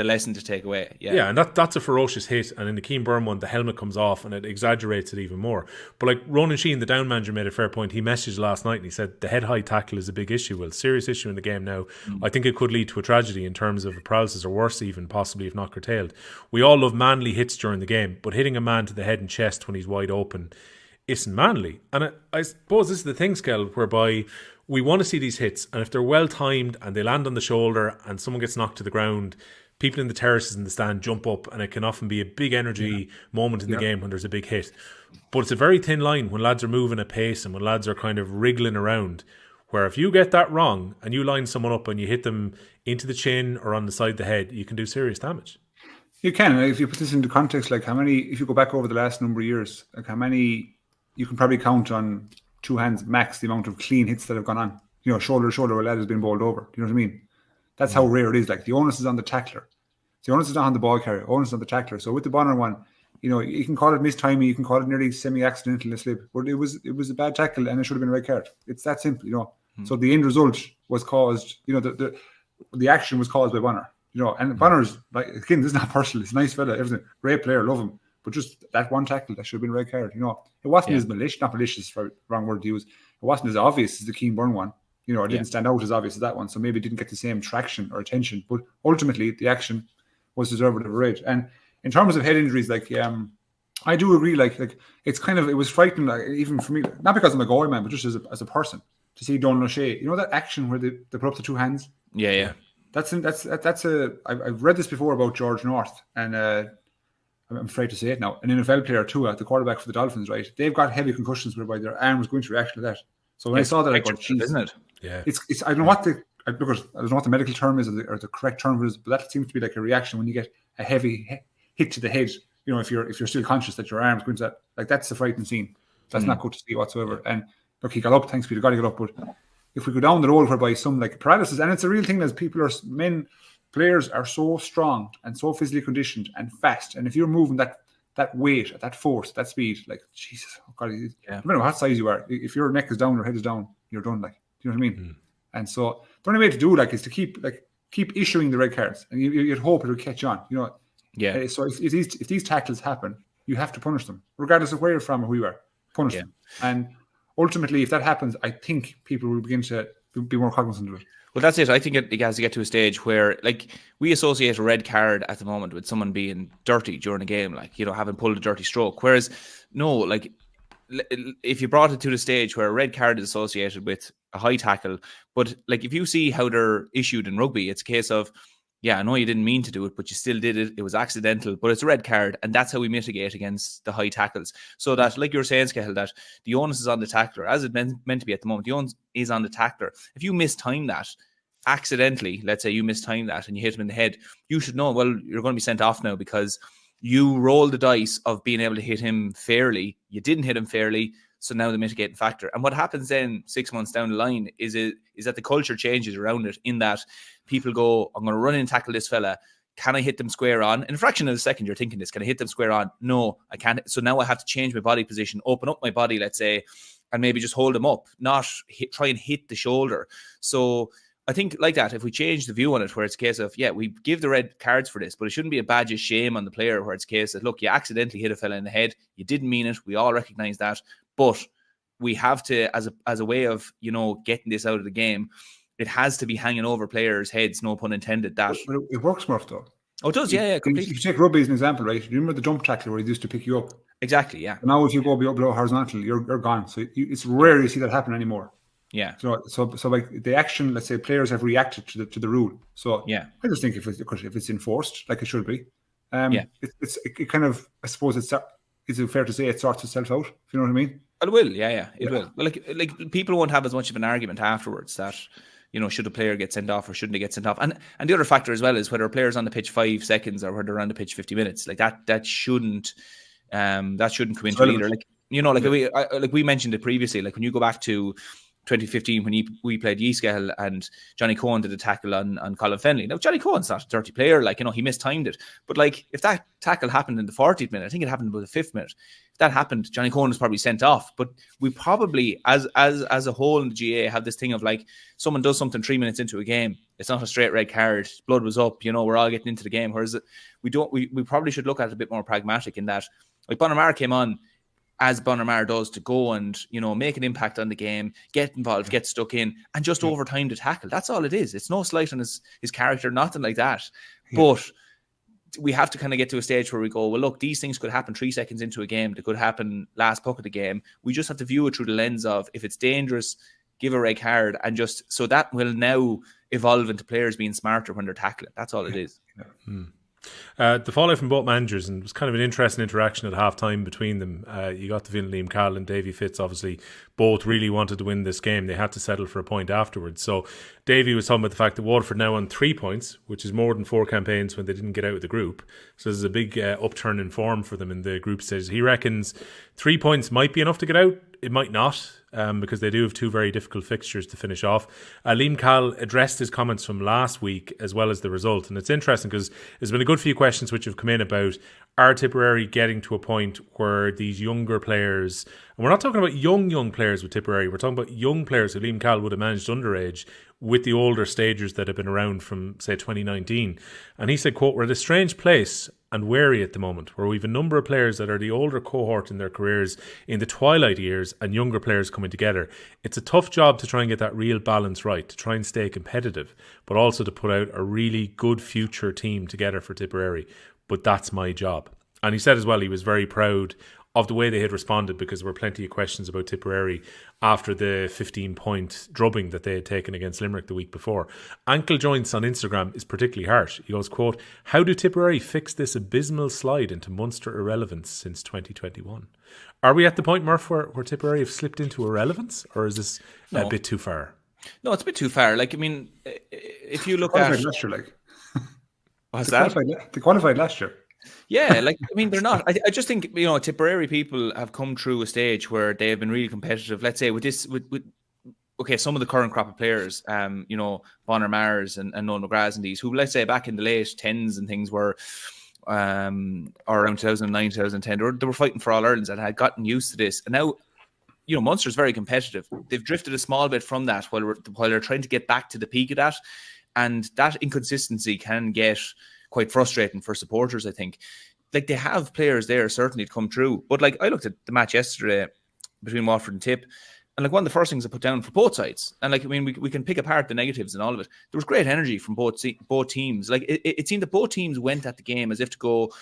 lesson to take away. Yeah, and that's a ferocious hit. And in the Keane Burn one, the helmet comes off and it exaggerates it even more. But like Ronan Sheehan, the down manager, made a fair point. He messaged last night and he said the head-high tackle is a big issue. Well, serious issue in the game now. I think it could lead to a tragedy in terms of a paralysis or worse even, possibly if not curtailed. We all love manly hits during the game, but hitting a man to the head and chest when he's wide open isn't manly. And I suppose this is the thing, Skehill, whereby we want to see these hits, and if they're well timed and they land on the shoulder and someone gets knocked to the ground, people in the terraces in the stand jump up, and it can often be a big energy moment in the game when there's a big hit. But it's a very thin line when lads are moving at pace and when lads are kind of wriggling around, where if you get that wrong and you line someone up and you hit them into the chin or on the side of the head, you can do serious damage. You can. If you put this into context, like how many, if you go back over the last number of years, like how many, you can probably count on two hands max the amount of clean hits that have gone on. You know, shoulder to shoulder where a lad has been bowled over. You know what I mean? That's how rare it is. Like the onus is on the tackler. The onus is not on the ball carrier. The onus is on the tackler. So with the Bonner one, you know, you can call it mistiming, you can call it nearly semi-accidental slip, but it was a bad tackle and it should have been a red card. It's that simple, you know. So the end result was caused, you know, the action was caused by Bonner, you know. And Bonner's, like, again, this is not personal. He's a nice fella, everything, great player, love him. But just that one tackle, that should have been a red card, you know. It wasn't as malicious, not malicious, for wrong word to use. It wasn't as obvious as the Keane Burn one. You know, it didn't stand out as obvious as that one, so maybe it didn't get the same traction or attention. But ultimately, the action was deserved of a red. And in terms of head injuries, like I do agree. Like it's kind of, it was frightening, like, even for me, not because I'm a Galway man, but just as a person, to see Donal O'Shea. You know that action where they put up the two hands. Yeah. That's I've read this before about George North, and I'm afraid to say it now. An NFL player too, the quarterback for the Dolphins, right? They've got heavy concussions whereby their arm is going to react to that. So when I saw that, I thought, geez, isn't it? Yeah, it's I don't know what the medical term is or the correct term is, but that seems to be like a reaction when you get a heavy hit to the head. You know, if you're still conscious that your arm's going to that, like, that's a frightening scene. That's not good to see whatsoever. And look, he got up. Thanks be to God, he got up. But if we go down the road whereby some like paralysis, and it's a real thing, as players are so strong and so physically conditioned and fast, and if you're moving that weight at that force, that speed, like, Jesus, oh God, no matter what size you are, if your neck is down, your head is down, you're done. Like, do you know what I mean? And so the only way to do is to keep issuing the red cards, and you'd hope it'll catch on. You know. Yeah. So if these tackles happen, you have to punish them, regardless of where you're from or who you are. Punish them, and ultimately, if that happens, I think people will begin to be more cognizant of it. Well, that's it. I think it has to get to a stage where, like, we associate a red card at the moment with someone being dirty during a game, like, you know, having pulled a dirty stroke. Whereas, no, like, if you brought it to the stage where a red card is associated with a high tackle, but like, if you see how they're issued in rugby, it's a case of, yeah, I know you didn't mean to do it, but you still did it. It was accidental, but it's a red card, and that's how we mitigate against the high tackles. So that, like you were saying, Skehill, that the onus is on the tackler, as it's meant to be at the moment. The onus is on the tackler. If you mistime that accidentally, let's say you mistime that and you hit him in the head, you should know, well, you're going to be sent off now because you rolled the dice of being able to hit him fairly. You didn't hit him fairly, so now the mitigating factor. And what happens then 6 months down the line is that the culture changes around it, in that people go, I'm going to run in and tackle this fella. Can I hit them square on? In a fraction of a second, you're thinking this. Can I hit them square on? No, I can't. So now I have to change my body position, open up my body, let's say, and maybe just hold them up, not try and hit the shoulder. So I think like that, if we change the view on it, where it's a case of, yeah, we give the red cards for this, but it shouldn't be a badge of shame on the player, where it's a case of, look, you accidentally hit a fella in the head. You didn't mean it. We all recognize that. But we have to, as a way of, getting this out of the game, it has to be hanging over players' heads, no pun intended. That it works, Murph, though. Oh, it does, yeah, completely. If you take rugby as an example, right? You remember the jump tackle where he used to pick you up? Exactly, yeah. Now if you go below horizontal, you're gone. So it's rare you see that happen anymore. Yeah. So like the action, let's say players have reacted to the rule. So yeah, I just think if it's enforced like it should be, it kind of, I suppose is it fair to say it sorts itself out? If you know what I mean? It will, it will. Like people won't have as much of an argument afterwards that, should a player get sent off or shouldn't they get sent off? And the other factor as well is whether a player's on the pitch 5 seconds or whether they're on the pitch 50 minutes. Like that shouldn't come into it either. Like we mentioned it previously. Like when you go back to 2015 when we played Skehill and Johnny Cohen did a tackle on Colin Fennelly. Now Johnny Cohen's not a dirty player, he mistimed it. But like if that tackle happened in the 40th minute, I think it happened about the 5th minute. If that happened, Johnny Cohen was probably sent off. But we probably, as a whole in the GA, have this thing of like someone does something 3 minutes into a game, it's not a straight red card. Blood was up, we're all getting into the game. Whereas we probably should look at it a bit more pragmatic in that, like Bonamara came on as Bonamara does to go and, make an impact on the game, get involved, get stuck in, and just over time to tackle. That's all it is. It's no slight on his character, nothing like that. Yeah. But we have to kind of get to a stage where we go, well, look, these things could happen 3 seconds into a game. They could happen last puck of the game. We just have to view it through the lens of, if it's dangerous, give a red card, and just, so that will now evolve into players being smarter when they're tackling. That's all it is. Yeah. The fallout from both managers, and it was kind of an interesting interaction at half time between them. You got the feeling Liam Cahill and Davy Fitz obviously both really wanted to win this game. They had to settle for a point afterwards. So Davy was talking about the fact that Waterford now on 3 points, which is more than 4 campaigns when they didn't get out of the group. So there's a big upturn in form for them in the group stage. He reckons 3 points might be enough to get out. It might not, because they do have 2 very difficult fixtures to finish off. Liam Cahill addressed his comments from last week as well as the result. And it's interesting because there's been a good few questions which have come in about, are Tipperary getting to a point where these younger players, and we're not talking about young players with Tipperary, we're talking about young players who Liam Cahill would have managed underage with the older stagers that have been around from, say, 2019. And he said, quote, "We're at a strange place and wary at the moment, where we've a number of players that are the older cohort in their careers in the twilight years and younger players coming together. It's a tough job to try and get that real balance right, to try and stay competitive, but also to put out a really good future team together for Tipperary. But that's my job." And he said as well he was very proud of the way they had responded, because there were plenty of questions about Tipperary after the 15-point drubbing that they had taken against Limerick the week before. Ankle Joints on Instagram is particularly harsh. He goes, quote, "How do Tipperary fix this abysmal slide into Munster irrelevance since 2021? Are we at the point, Murph, where Tipperary have slipped into irrelevance, or is this a bit too far? No, it's a bit too far. Like, I mean, if you look at... last year, like. What's that? They qualified last year. Yeah, like, I mean, they're not. I just think, Tipperary people have come through a stage where they have been really competitive. Let's say with some of the current crop of players, Bonner Mars and Noel McGrath and these, who, let's say, back in the late 10s and things were, or around 2009, 2010, they were fighting for All Irelands and had gotten used to this. And now, Munster's very competitive. They've drifted a small bit from that while they're trying to get back to the peak of that. And that inconsistency can get quite frustrating for supporters, I think. Like, they have players there certainly to come through, but like, I looked at the match yesterday between Waterford and Tipp, and like, one of the first things I put down for both sides, and like, I mean, we can pick apart the negatives and all of it, there was great energy from both teams. Like, it seemed that both teams went at the game as if to go,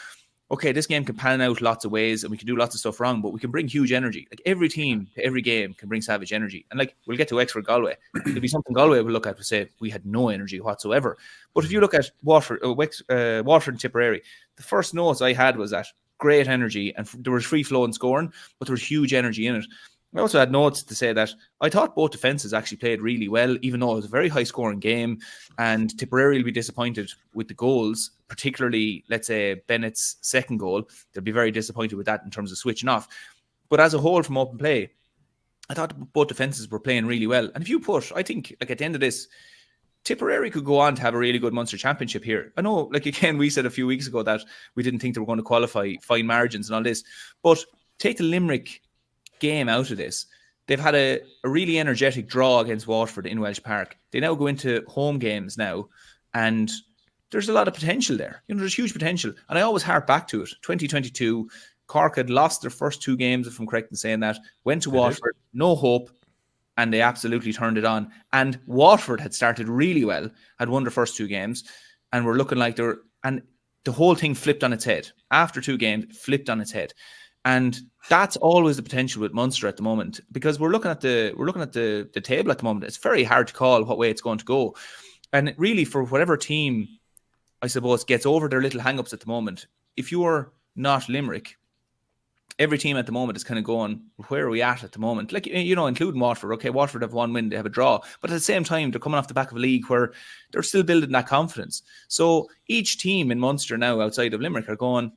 okay, this game can pan out lots of ways and we can do lots of stuff wrong, but we can bring huge energy. Like, every team, every game can bring savage energy. And like, we'll get to Wexford, Galway. There'll be something Galway will look at and say, we had no energy whatsoever. But if you look at Waterford and Tipperary, the first notes I had was that great energy, and there was free flow and scoring, but there was huge energy in it. I also had notes to say that I thought both defences actually played really well, even though it was a very high-scoring game, and Tipperary will be disappointed with the goals, particularly, let's say, Bennett's second goal. They'll be very disappointed with that in terms of switching off. But as a whole, from open play, I thought both defences were playing really well. And if you put, I think, like, at the end of this, Tipperary could go on to have a really good Munster Championship here. I know, like, again, we said a few weeks ago that we didn't think they were going to qualify, fine margins and all this. But take the Limerick game out of this. They've had a really energetic draw against Waterford in Welsh Park. They now go into home games now, and there's a lot of potential there. There's huge potential. And I always hark back to it. 2022, Cork had lost their first 2 games, if I'm correct in saying that, went to Waterford, no hope, and they absolutely turned it on. And Waterford had started really well, had won their first 2 games, and were looking like and the whole thing flipped on its head. After 2 games, flipped on its head. And that's always the potential with Munster at the moment, because we're looking at the table at the moment. It's very hard to call what way it's going to go. And really, for whatever team, I suppose, gets over their little hang-ups at the moment, if you're not Limerick, every team at the moment is kind of going, where are we at the moment? Like, including Waterford. Okay, Waterford have 1 win, they have a draw. But at the same time, they're coming off the back of a league where they're still building that confidence. So each team in Munster now outside of Limerick are going,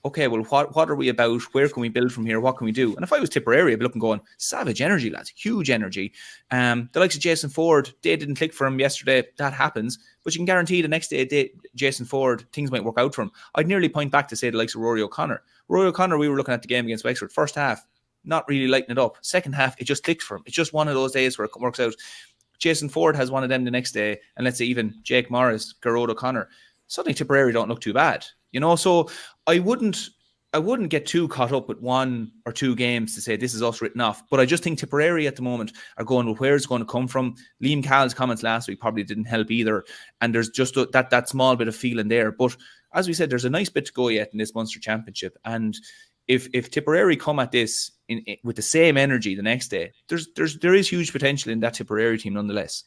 okay, well, what are we about? Where can we build from here? What can we do? And if I was Tipperary, I'd be looking going, savage energy, lads, huge energy. The likes of Jason Ford, they didn't click for him yesterday. That happens. But you can guarantee the next day, Jason Ford, things might work out for him. I'd nearly point back to say the likes of Rory O'Connor. Rory O'Connor, we were looking at the game against Wexford. First half, not really lighting it up. Second half, it just clicked for him. It's just one of those days where it works out. Jason Ford has one of them the next day. And let's say even Jake Morris, Garrod O'Connor. Suddenly Tipperary don't look too bad. So I wouldn't get too caught up with 1 or 2 games to say this is us written off. But I just think Tipperary at the moment are going, well, where's it going to come from? Liam Call's comments last week probably didn't help either. And there's just that small bit of feeling there. But as we said, there's a nice bit to go yet in this Munster Championship. And if Tipperary come at this with the same energy the next day, there is huge potential in that Tipperary team nonetheless.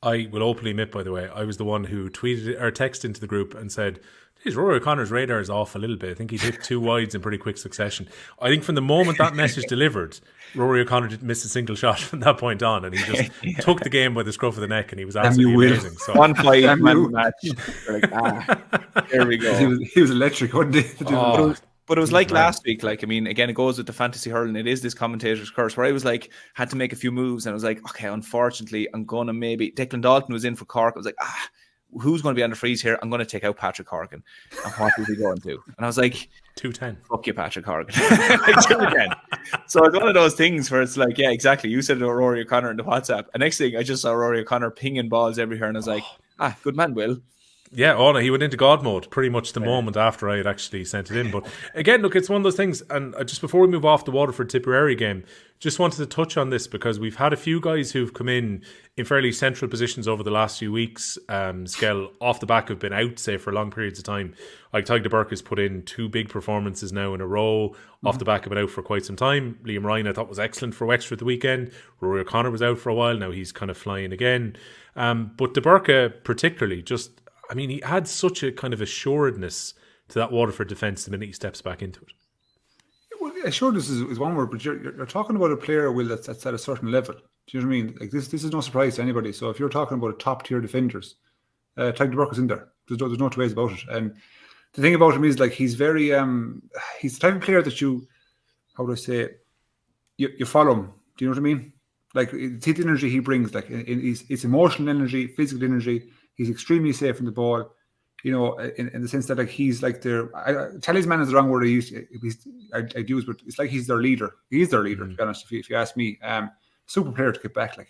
I will openly admit, by the way, I was the one who tweeted or texted into the group and said, geez, Rory O'Connor's radar is off a little bit. I think he's hit 2 wides in pretty quick succession. I think from the moment that message delivered, Rory O'Connor didn't miss a single shot from that point on, and he just took the game by the scruff of the neck, and he was absolutely amazing. So 1-5 man match. There we go. He was electric, wasn't he? But it was like last week, like, I mean, again, it goes with the fantasy hurling. It is this commentator's curse where I was like, had to make a few moves, and I was like, okay, unfortunately, I'm going to maybe, Declan Dalton was in for Cork. I was like, who's going to be on the freeze here? I'm going to take out Patrick Horgan. And what is he going to? And I was like, 210. Fuck you, Patrick Horgan. 210. So it's one of those things where it's like, yeah, exactly. You said it to Rory O'Connor in the WhatsApp. And next thing, I just saw Rory O'Connor pinging balls everywhere, and I was like, good man, Will. Yeah, no, he went into God mode pretty much the moment after I had actually sent it in. But again, look, it's one of those things. And just before we move off the Waterford Tipperary game, just wanted to touch on this because we've had a few guys who've come in fairly central positions over the last few weeks. Skehill, off the back, have been out, say, for long periods of time. Like Tadhg de Burke has put in 2 big performances now in a row, off the back of it out for quite some time. Liam Ryan, I thought, was excellent for Wexford the weekend. Rory O'Connor was out for a while. Now he's kind of flying again. But de Burke particularly just... I mean, he had such a kind of assuredness to that Waterford defence the minute he steps back into it. Well, assuredness is one word, but you're talking about a player, Will, that's at a certain level. Do you know what I mean? Like this is no surprise to anybody. So if you're talking about a top tier defenders, Tadhg de Burke is in there. There's no two ways about it. And the thing about him is, like, he's very he's the type of player that you, how do I say it? You follow him. Do you know what I mean? Like, it's the energy he brings. Like, it's emotional energy, physical energy. He's extremely safe in the ball, you know, in the sense that, like, he's like their talisman is the wrong word I'd use, but it's like he's their leader. He is their leader, to be honest, if you ask me. Super player to get back. Like,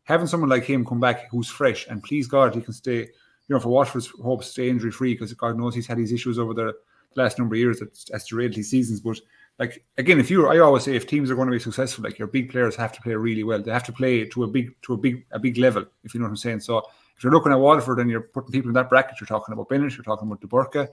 having someone like him come back who's fresh, and please God, he can stay, you know, for Waterford's hopes, stay injury free, because God knows he's had these issues over the last number of years as derailed his seasons. But, like, again, I always say, if teams are going to be successful, like, your big players have to play really well. They have to play to a big level, if you know what I'm saying. So if you're looking at Waterford and you're putting people in that bracket, you're talking about Bennett, you're talking about de Burke,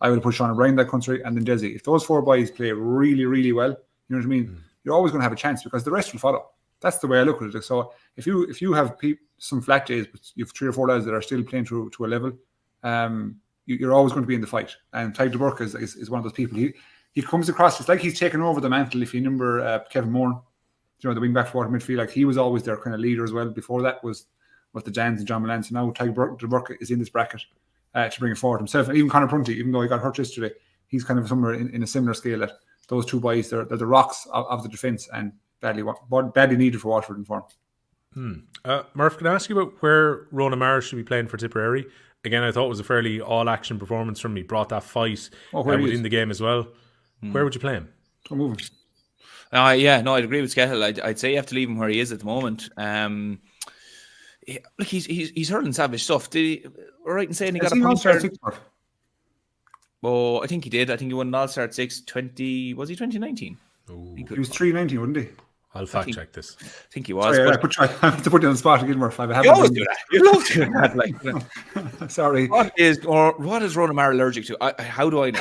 I would put Sean O'Brien in that country, and then Desi. If those 4 boys play really, really well, you know what I mean, you're always going to have a chance, because the rest will follow. That's the way I look at it. So if you have some flat days, but you have 3 or 4 lads that are still playing to a level, you're always going to be in the fight. And Tadhg de Burke is one of those people. He comes across, it's like he's taken over the mantle. If you remember Kevin Moore, you know, the wing back for Waterford midfield, like, he was always their kind of leader as well. Before that was the Jans and John Mullane. So now Tadhg de Burke is in this bracket to bring it forward himself. And even Conor Prunty, even though he got hurt yesterday, he's kind of somewhere in a similar scale. That those 2 boys, they're the rocks of the defence, and badly needed for Waterford in form. Murph, can I ask you about where Ronan Mara should be playing for Tipperary? Again, I thought it was a fairly all-action performance from him. He brought that fight within the game as well. Where would you play him? Don't move him. Yeah, no, I'd agree with Skehill. I'd say you have to leave him where he is at the moment. Look, he's hurling savage stuff. We're right in saying he got a point there. Oh, I think he did. I think he won an All-Star at 620. Was he 2019? He was 390, wasn't he? I'll fact check this. I think he was. Sorry, I have to put you on the spot again, Murph. You always do that. You love doing that. Like, sorry. What is Ronan Mara allergic to? How do I know?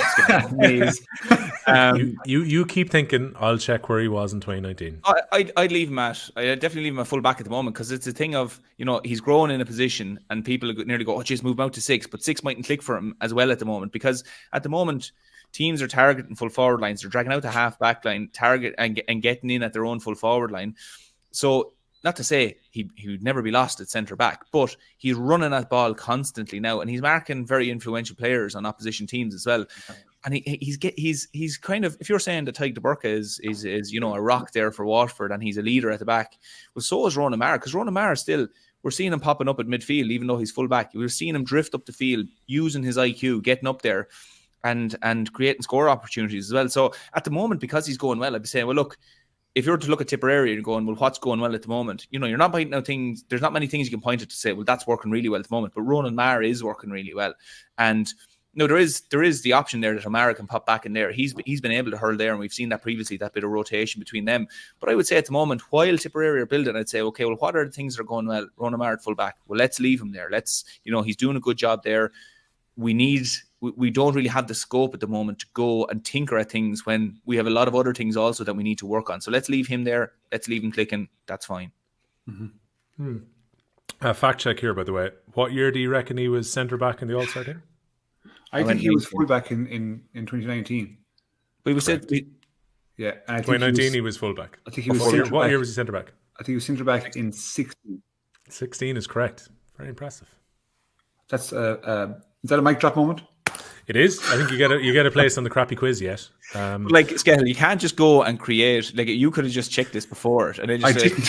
You keep thinking. I'll check where he was in 2019. I'd leave him at. I'd definitely leave him at full back at the moment because it's a thing of he's growing in a position and people nearly go, oh, just move him out to 6, but 6 mightn't click for him as well at the moment because at the moment. Teams are targeting full forward lines. They're dragging out the half back line, target and getting in at their own full forward line. So, not to say he would never be lost at centre back, but he's running that ball constantly now, and he's marking very influential players on opposition teams as well. And he's kind of, if you're saying that Tyke de Burka is a rock there for Waterford and he's a leader at the back, well, so is Ronan Mara, because Ronan Mara still. We're seeing him popping up at midfield, even though he's full back. We're seeing him drift up the field, using his IQ, getting up there. And creating score opportunities as well. So at the moment, because he's going well, I'd be saying, well, look, if you were to look at Tipperary and going, well, what's going well at the moment? You're not pointing out things. There's not many things you can point at to say, well, that's working really well at the moment. But Ronan Mara is working really well, and there is the option there that O'Mara can pop back in there. He's been able to hurl there, and we've seen that previously, that bit of rotation between them. But I would say at the moment, while Tipperary are building, I'd say, okay, well, what are the things that are going well? Ronan Mara at full back. Well, let's leave him there. He's doing a good job there. We don't really have the scope at the moment to go and tinker at things when we have a lot of other things also that we need to work on. So let's leave him there. Let's leave him clicking. That's fine. Fact check here, by the way. What year do you reckon he was centre back in the All-Star team? I think he was full back in 2019. But we said... Yeah. And 2019 he was full back. I think he was What year was he centre back? I think he was centre back in 16. 16 is correct. Very impressive. That's is that a mic drop moment? It is. I think you get a place on the crappy quiz yet. Like Skehill, you can't just go and create. Like you could have just checked this before, and then just I didn't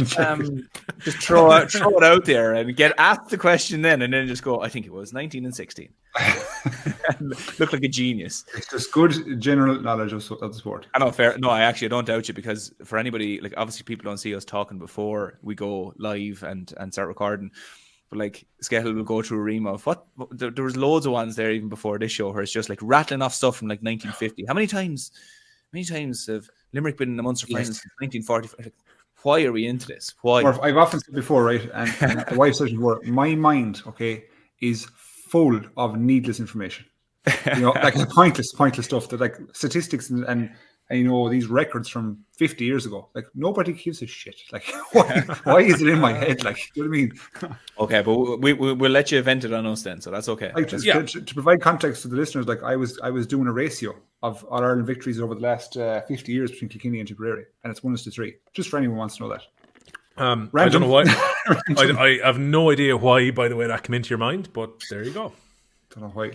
check it. Just throw it out there and get asked the question then, and then just go. I think it was 19 and 16. Look like a genius. It's just good general knowledge of the sport. I know, fair. No, I don't doubt you, because for anybody, like obviously people don't see us talking before we go live and start recording. But like Skehill will go through a ream of there was loads of ones there even before this show where it's just like rattling off stuff from like 1950. How many times have Limerick been in the Munster finals since 1945? Like, why are we into this? Why? I've often said before, right? And the wife said before, my mind, okay, is full of needless information. Like pointless stuff that like statistics and these records from 50 years ago. Like nobody gives a shit. Like why is it in my head? Like, you know what I mean? Okay, but we'll let you vent it on us then, so that's okay. Like, to provide context to the listeners, like I was doing a ratio of All Ireland victories over the last 50 years between Kilkenny and Tipperary, and it's 1-3. Just for anyone who wants to know that. I don't know why. I have no idea why, by the way, that came into your mind, but there you go. Don't know why.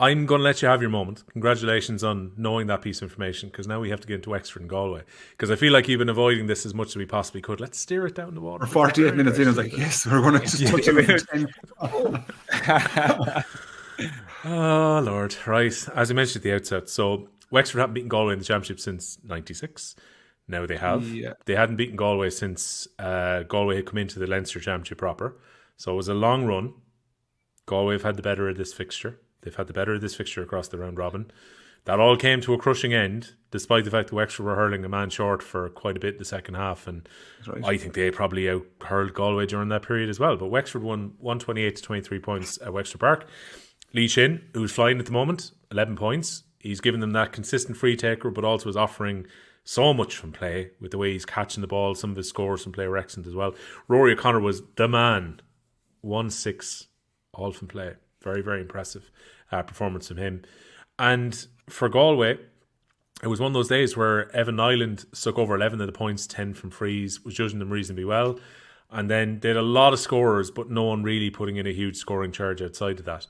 I'm going to let you have your moment. Congratulations on knowing that piece of information, because now we have to get into Wexford and Galway. Because I feel like you've been avoiding this as much as we possibly could. Let's steer it down the water. We're 48 minutes in. I was like, yes, we're going to just touch it. Oh, Lord. Right. As I mentioned at the outset, so Wexford haven't beaten Galway in the Championship since 96. Now they have. Yeah. They hadn't beaten Galway since Galway had come into the Leinster Championship proper. So it was a long run. Galway have had the better of this fixture. They've had the better of this fixture across the round robin. That all came to a crushing end, despite the fact that Wexford were hurling a man short for quite a bit in the second half. And right. I think they probably out-hurled Galway during that period as well. But Wexford won 128 to 23 points at Wexford Park. Lee Shin, who's flying at the moment, 11 points. He's given them that consistent free taker, but also is offering so much from play with the way he's catching the ball. Some of his scores from play were excellent as well. Rory O'Connor was the man. 1-6, all from play. Very, very impressive performance from him. And for Galway, it was one of those days where Evan Nyland stuck over 11 of the points, 10 from frees, was judging them reasonably well. And then they had a lot of scorers, but no one really putting in a huge scoring charge outside of that.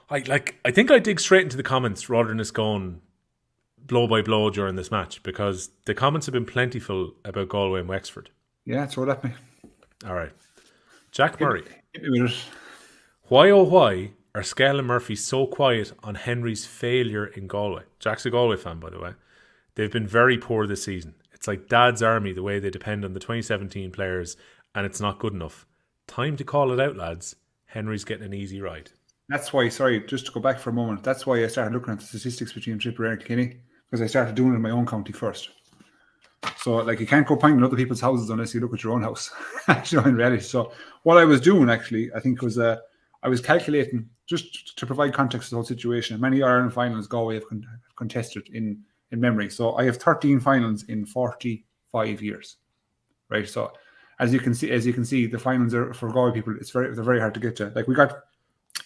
I think I dig straight into the comments rather than just going blow by blow during this match, because the comments have been plentiful about Galway and Wexford. Yeah, throw it at me. All right. Jack Murray. Hit me with it. Why, oh why, are Skehill and Murphy so quiet on Henry's failure in Galway? Jack's a Galway fan, by the way. They've been very poor this season. It's like Dad's Army, the way they depend on the 2017 players, and it's not good enough. Time to call it out, lads. Henry's getting an easy ride. That's why, sorry, just to go back for a moment, that's why I started looking at the statistics between Tipperary and Kilkenny, because I started doing it in my own county first. So, like, you can't go pointing at other people's houses unless you look at your own house, in reality. So, what I was doing, actually, I think was I was calculating, just to provide context to the whole situation. Many Ireland finals Galway have contested in memory. So, I have 13 finals in 45 years, right? So, as you can see, the finals are, for Galway people, they're very hard to get to. Like, we got,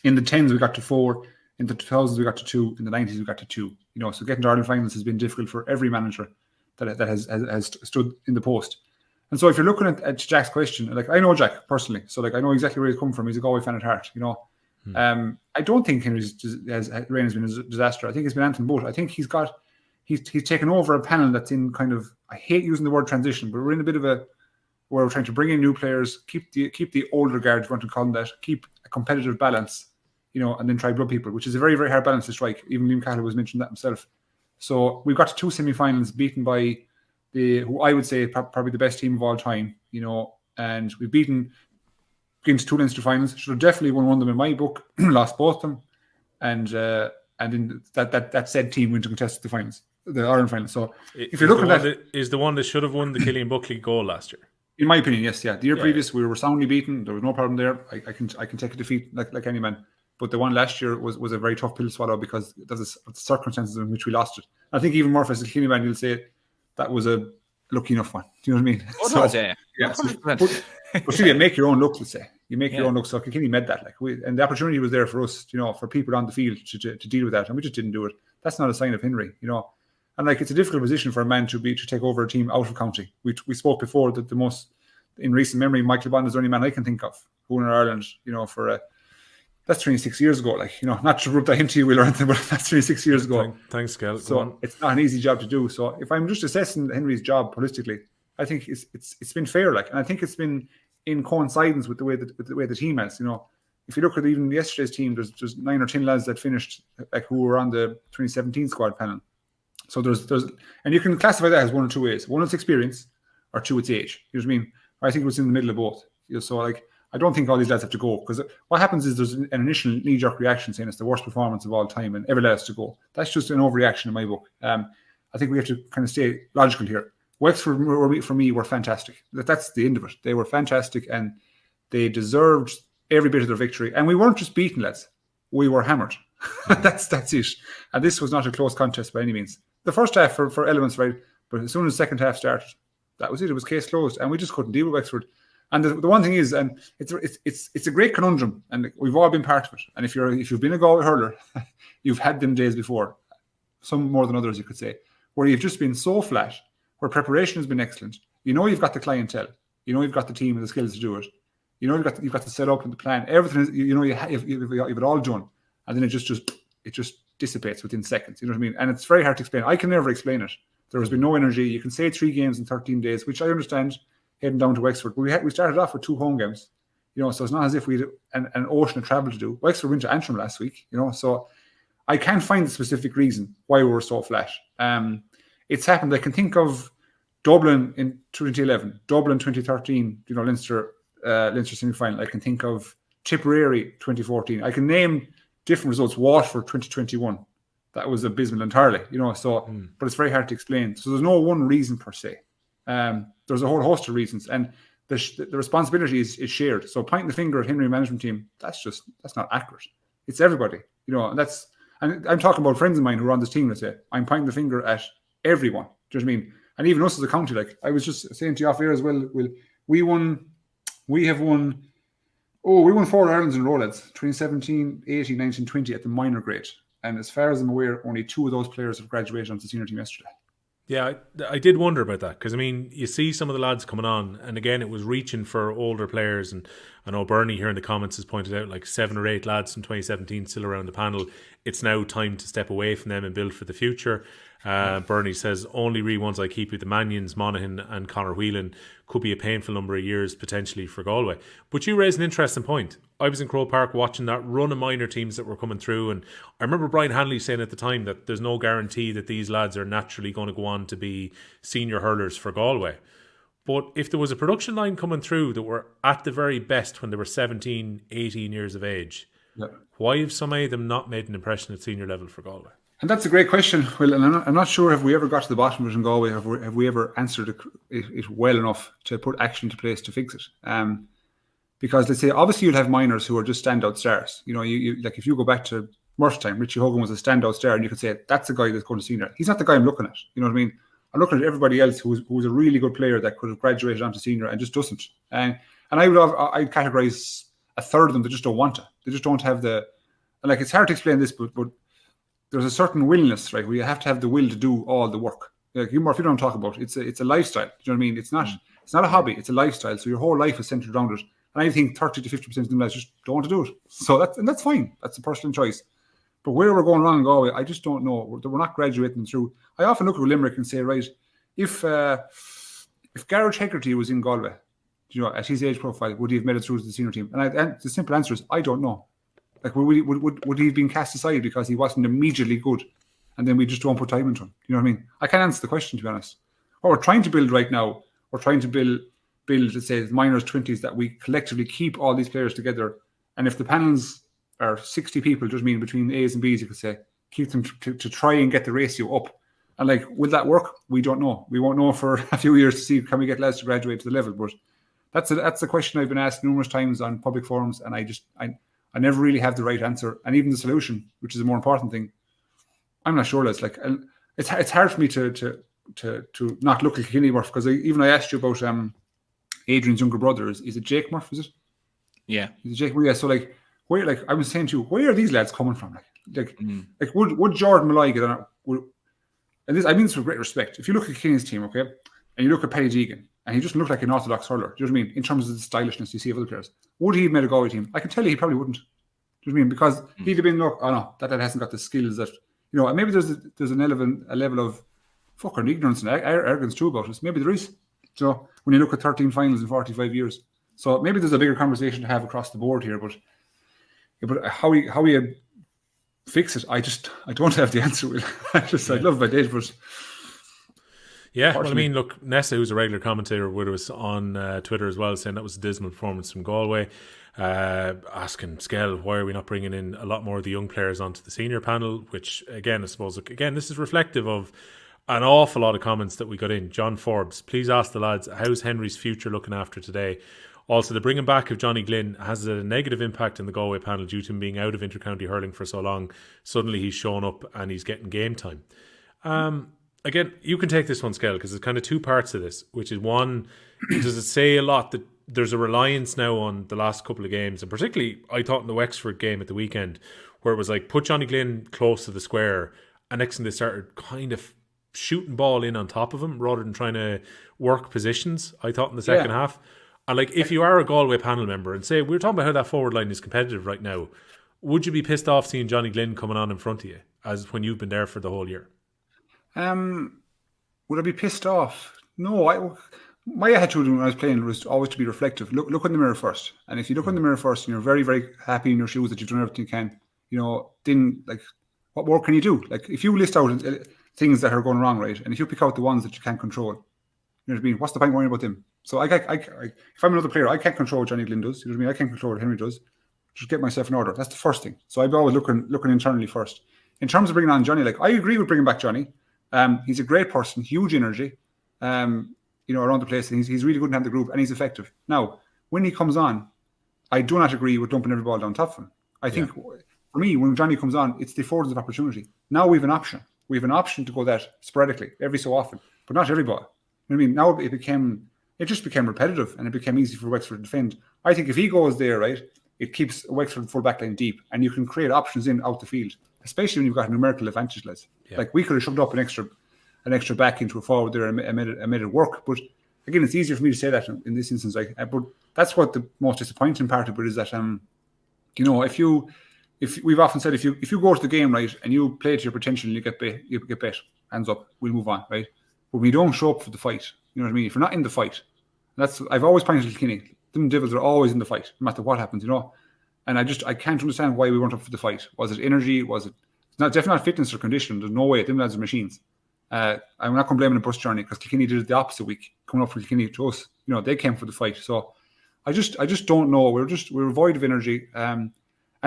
in the 10s, we got to 4. In the 2000s, we got to 2. In the 90s, we got to 2. So getting to Ireland finals has been difficult for every manager that has stood in the post. And so if you're looking at Jack's question, like, I know Jack personally, so like I know exactly where he's come from. He's a Galway fan at heart, I don't think Henry's reign has been a disaster. I think it's been anything but. I think he's taken over a panel that's in kind of, I hate using the word transition, but we're in a bit of where we're trying to bring in new players, keep the older guard, if you want to call them that, keep a competitive balance, and then try blood people, which is a very, very hard balance to strike. Even Liam Cahill was mentioned that himself. So we've got to 2 semi-finals beaten by who I would say probably the best team of all time, and we've beaten against 2 Leinster finals. Should have definitely won one of them in my book, lost both of them, and in that said team went to contest the finals, the Ireland finals. So if you're looking at that, is the one that should have won the Killian Buckley goal last year. In my opinion, yes, yeah. The year previous, we were soundly beaten. There was no problem there. I can take a defeat like any man. But the one last year was a very tough pill to swallow because of the circumstances in which we lost it. I think even Murphy as a Kilkenny man, you'll say that was a lucky enough one. Do you know what I mean? Oh, so, yeah. But still, you make your own luck, let's say. You make your own luck. So Kilkenny made that. And the opportunity was there for us, for people on the field to deal with that. And we just didn't do it. That's not a sign of Henry, And it's a difficult position for a man to take over a team out of county. We spoke before that the most, in recent memory, Michael Bond is the only man I can think of who in Ireland, for that's 26 years ago. Not to rub that into you, Will, or anything, but that's 26 years ago. Thanks, Kel. So it's not an easy job to do. So if I'm just assessing Henry's job holistically, I think it's been fair, and I think it's been in coincidence with the way the team has. If you look at even yesterday's team, there's 9 or 10 lads that finished who were on the 2017 squad panel. So there's and you can classify that as one or two ways. One, it's experience, or 2, it's age. You know what I mean? I think it was in the middle of both. So I don't think all these lads have to go, because what happens is there's an initial knee-jerk reaction saying it's the worst performance of all time and every lad has to go. That's just an overreaction in my book. I think we have to kind of stay logical here. Wexford, for me, were fantastic. That's the end of it. They were fantastic and they deserved every bit of their victory. And we weren't just beaten, lads. We were hammered. That's it. And this was not a close contest by any means. The first half for elements, right? But as soon as the second half started, that was it. It was case closed. And we just couldn't deal with Wexford. And the one thing is, and it's a great conundrum, and we've all been part of it. And if you've been a Galway hurler, you've had them days before, some more than others, you could say, where you've just been so flat, where preparation has been excellent. You've got the clientele, you've got the team and the skills to do it. You've got the setup and the plan. Everything is, you've it all done, and then it just dissipates within seconds. You know what I mean? And it's very hard to explain. I can never explain it. There has been no energy. You can say 3 games in 13 days, which I understand. Heading down to Wexford, but we started off with 2 home games, so it's not as if we had an ocean of travel to do. Wexford went to Antrim last week, so I can't find the specific reason why we were so flat. It's happened. I can think of Dublin in 2011, Dublin 2013, Leinster semi-final. I can think of Tipperary 2014. I can name different results. Waterford 2021. That was abysmal entirely, but it's very hard to explain. So there's no one reason per se. There's a whole host of reasons, and the responsibility is shared. So pointing the finger at Henry management team, that's not accurate. It's everybody, and I'm talking about friends of mine who are on this team. Let's say I'm pointing the finger at everyone. Do you know what I mean? And even us as a county, I was just saying to you off air as well. We won 4 Irelands in a row, lads. 2017, 18, 19, 20 at the minor grade, and as far as I'm aware, only 2 of those players have graduated onto the senior team yesterday. Yeah, I did wonder about that, because you see some of the lads coming on, and again, it was reaching for older players, and I know Bernie here in the comments has pointed out 7 or 8 lads from 2017 still around the panel. It's now time to step away from them and build for the future. Bernie says, only ones I keep with the Manions, Monaghan and Conor Whelan could be a painful number of years potentially for Galway. But you raise an interesting point. I was in Croke Park watching that run of minor teams that were coming through, and I remember Brian Hanley saying at the time that there's no guarantee that these lads are naturally going to go on to be senior hurlers for Galway. But if there was a production line coming through that were at the very best when they were 17, 18 years of age, why have so many of them not made an impression at senior level for Galway? And that's a great question, Will. And I'm not sure have we ever got to the bottom of it in Galway. Have we ever answered it well enough to put action into place to fix it? Because let's say, obviously, you'll have minors who are just standout stars. You know, you like if you go back to Murph's time, Richie Hogan was a standout star, and you could say that's the guy that's going to senior. He's not the guy I'm looking at. You know what I mean? I'm looking at everybody else who's a really good player that could have graduated onto senior and just doesn't. And I'd categorize a third of them that just don't want to. They just don't have the. Like, it's hard to explain this, but there's a certain willingness, right? Where you have to have the will to do all the work. Like you, Murph, you don't talk about it's a lifestyle. Do you know what I mean? It's not a hobby. It's a lifestyle. So your whole life is centered around it. And I think 30 to 50% of them guys just don't want to do it. So that's fine. That's a personal choice. But where we're going wrong in Galway, I just don't know. We're not graduating through. I often look at Limerick and say, right, if Gareth Hegarty was in Galway, you know, at his age profile, would he have made it through to the senior team? And the simple answer is, I don't know. Like, would he have been cast aside because he wasn't immediately good, and then we just don't put time into him? You know what I mean? I can't answer the question, to be honest. What we're trying to build right now, we're trying to build, let's say, minors, 20s, that we collectively keep all these players together. And if the panels are 60 people, just mean between A's and B's, you could say, keep them to try and get the ratio up. And like, will that work? We don't know. We won't know for a few years to see, can we get lads to graduate to the level? But that's a question I've been asked numerous times on public forums, and I never really have the right answer. And even the solution, which is a more important thing, I'm not sure. That's like, it's hard for me to not look at Kilkenny Murph, because I asked you about Adrian's younger brother. Is it Jake Murph? Is it? Yeah. Is it Jake? Yeah. So like, where, like I was saying to you, where are these lads coming from? Like would Jordan Malloy get on? And this, I mean this with great respect. If you look at Kilkenny's team, okay, and you look at Paddy Deegan, and he doesn't look like an orthodox hurler. Do you know what I mean? In terms of the stylishness you see of other players, would he have made a Galway team? I can tell you, he probably wouldn't. Do you know what I mean? Because he'd have been, look, oh no, that hasn't got the skills that, you know. And maybe there's a level of fucking ignorance and arrogance too about it. Maybe there is. So when you look at 13 finals in 45 years, so maybe there's a bigger conversation to have across the board here. But how we fix it, I don't have the answer. I'd love my days, but. Yeah, well, I mean, look, Nessa, who's a regular commentator with us on Twitter as well, saying that was a dismal performance from Galway, asking Skehill, why are we not bringing in a lot more of the young players onto the senior panel, which, again, I suppose, this is reflective of an awful lot of comments that we got in. John Forbes, please ask the lads, how's Henry's future looking after today? Also, the bringing back of Johnny Glynn has a negative impact in the Galway panel due to him being out of inter-county hurling for so long. Suddenly he's shown up and he's getting game time. Again, you can take this one, Skehill, because there's kind of two parts to this, which is one, does it say a lot that there's a reliance now on the last couple of games, and particularly I thought in the Wexford game at the weekend, where it was like put Johnny Glynn close to the square, and next thing they started kind of shooting ball in on top of him rather than trying to work positions, I thought, in the second half. And like, if you are a Galway panel member and say, we're talking about how that forward line is competitive right now, would you be pissed off seeing Johnny Glynn coming on in front of you as when you've been there for the whole year? Would I be pissed off? No, my attitude when I was playing was always to be reflective. Look in the mirror first. And if you look in the mirror first and you're very, very happy in your shoes that you've done everything you can, you know, then like, what more can you do? Like, if you list out things that are going wrong, right, and if you pick out the ones that you can't control, you know what I mean? What's the point worrying about them? So if I'm another player, I can't control what Johnny Glynn does. You know what I mean? I can't control what Henry does. Just get myself in order. That's the first thing. So I'd be always looking internally first. In terms of bringing on Johnny, like, I agree with bringing back Johnny. He's a great person, huge energy, you know, around the place. And he's really good to have the group, and he's effective. Now, when he comes on, I do not agree with dumping every ball down top of him. I think, for me, when Johnny comes on, it's the affordance of opportunity. Now we have an option. We have an option to go that sporadically, every so often, but not every ball. You know what I mean? Now it just became repetitive, and it became easy for Wexford to defend. I think if he goes there, right, it keeps Wexford full back line deep, and you can create options out the field, especially when you've got a numerical advantage, lads. Yeah. Like, we could have shoved up an extra back into a forward there and made it work. But again, it's easier for me to say that in this instance. Like, but that's what the most disappointing part of it is, that you know, if we've often said, if you go to the game, right, and you play to your potential, and you get bet, hands up, we'll move on, right? But we don't show up for the fight. You know what I mean? If you're not in the fight, I've always pointed to Kilkenny. Them Devils are always in the fight, no matter what happens, you know. And I can't understand why we weren't up for the fight. Was it energy? Was it? It's definitely not fitness or condition. There's no way. Them lads are machines. I'm not going to blame the bus journey because Kilkenny did it the opposite week, coming up for Kilkenny to us. You know, they came for the fight. So I just don't know. We're void of energy. And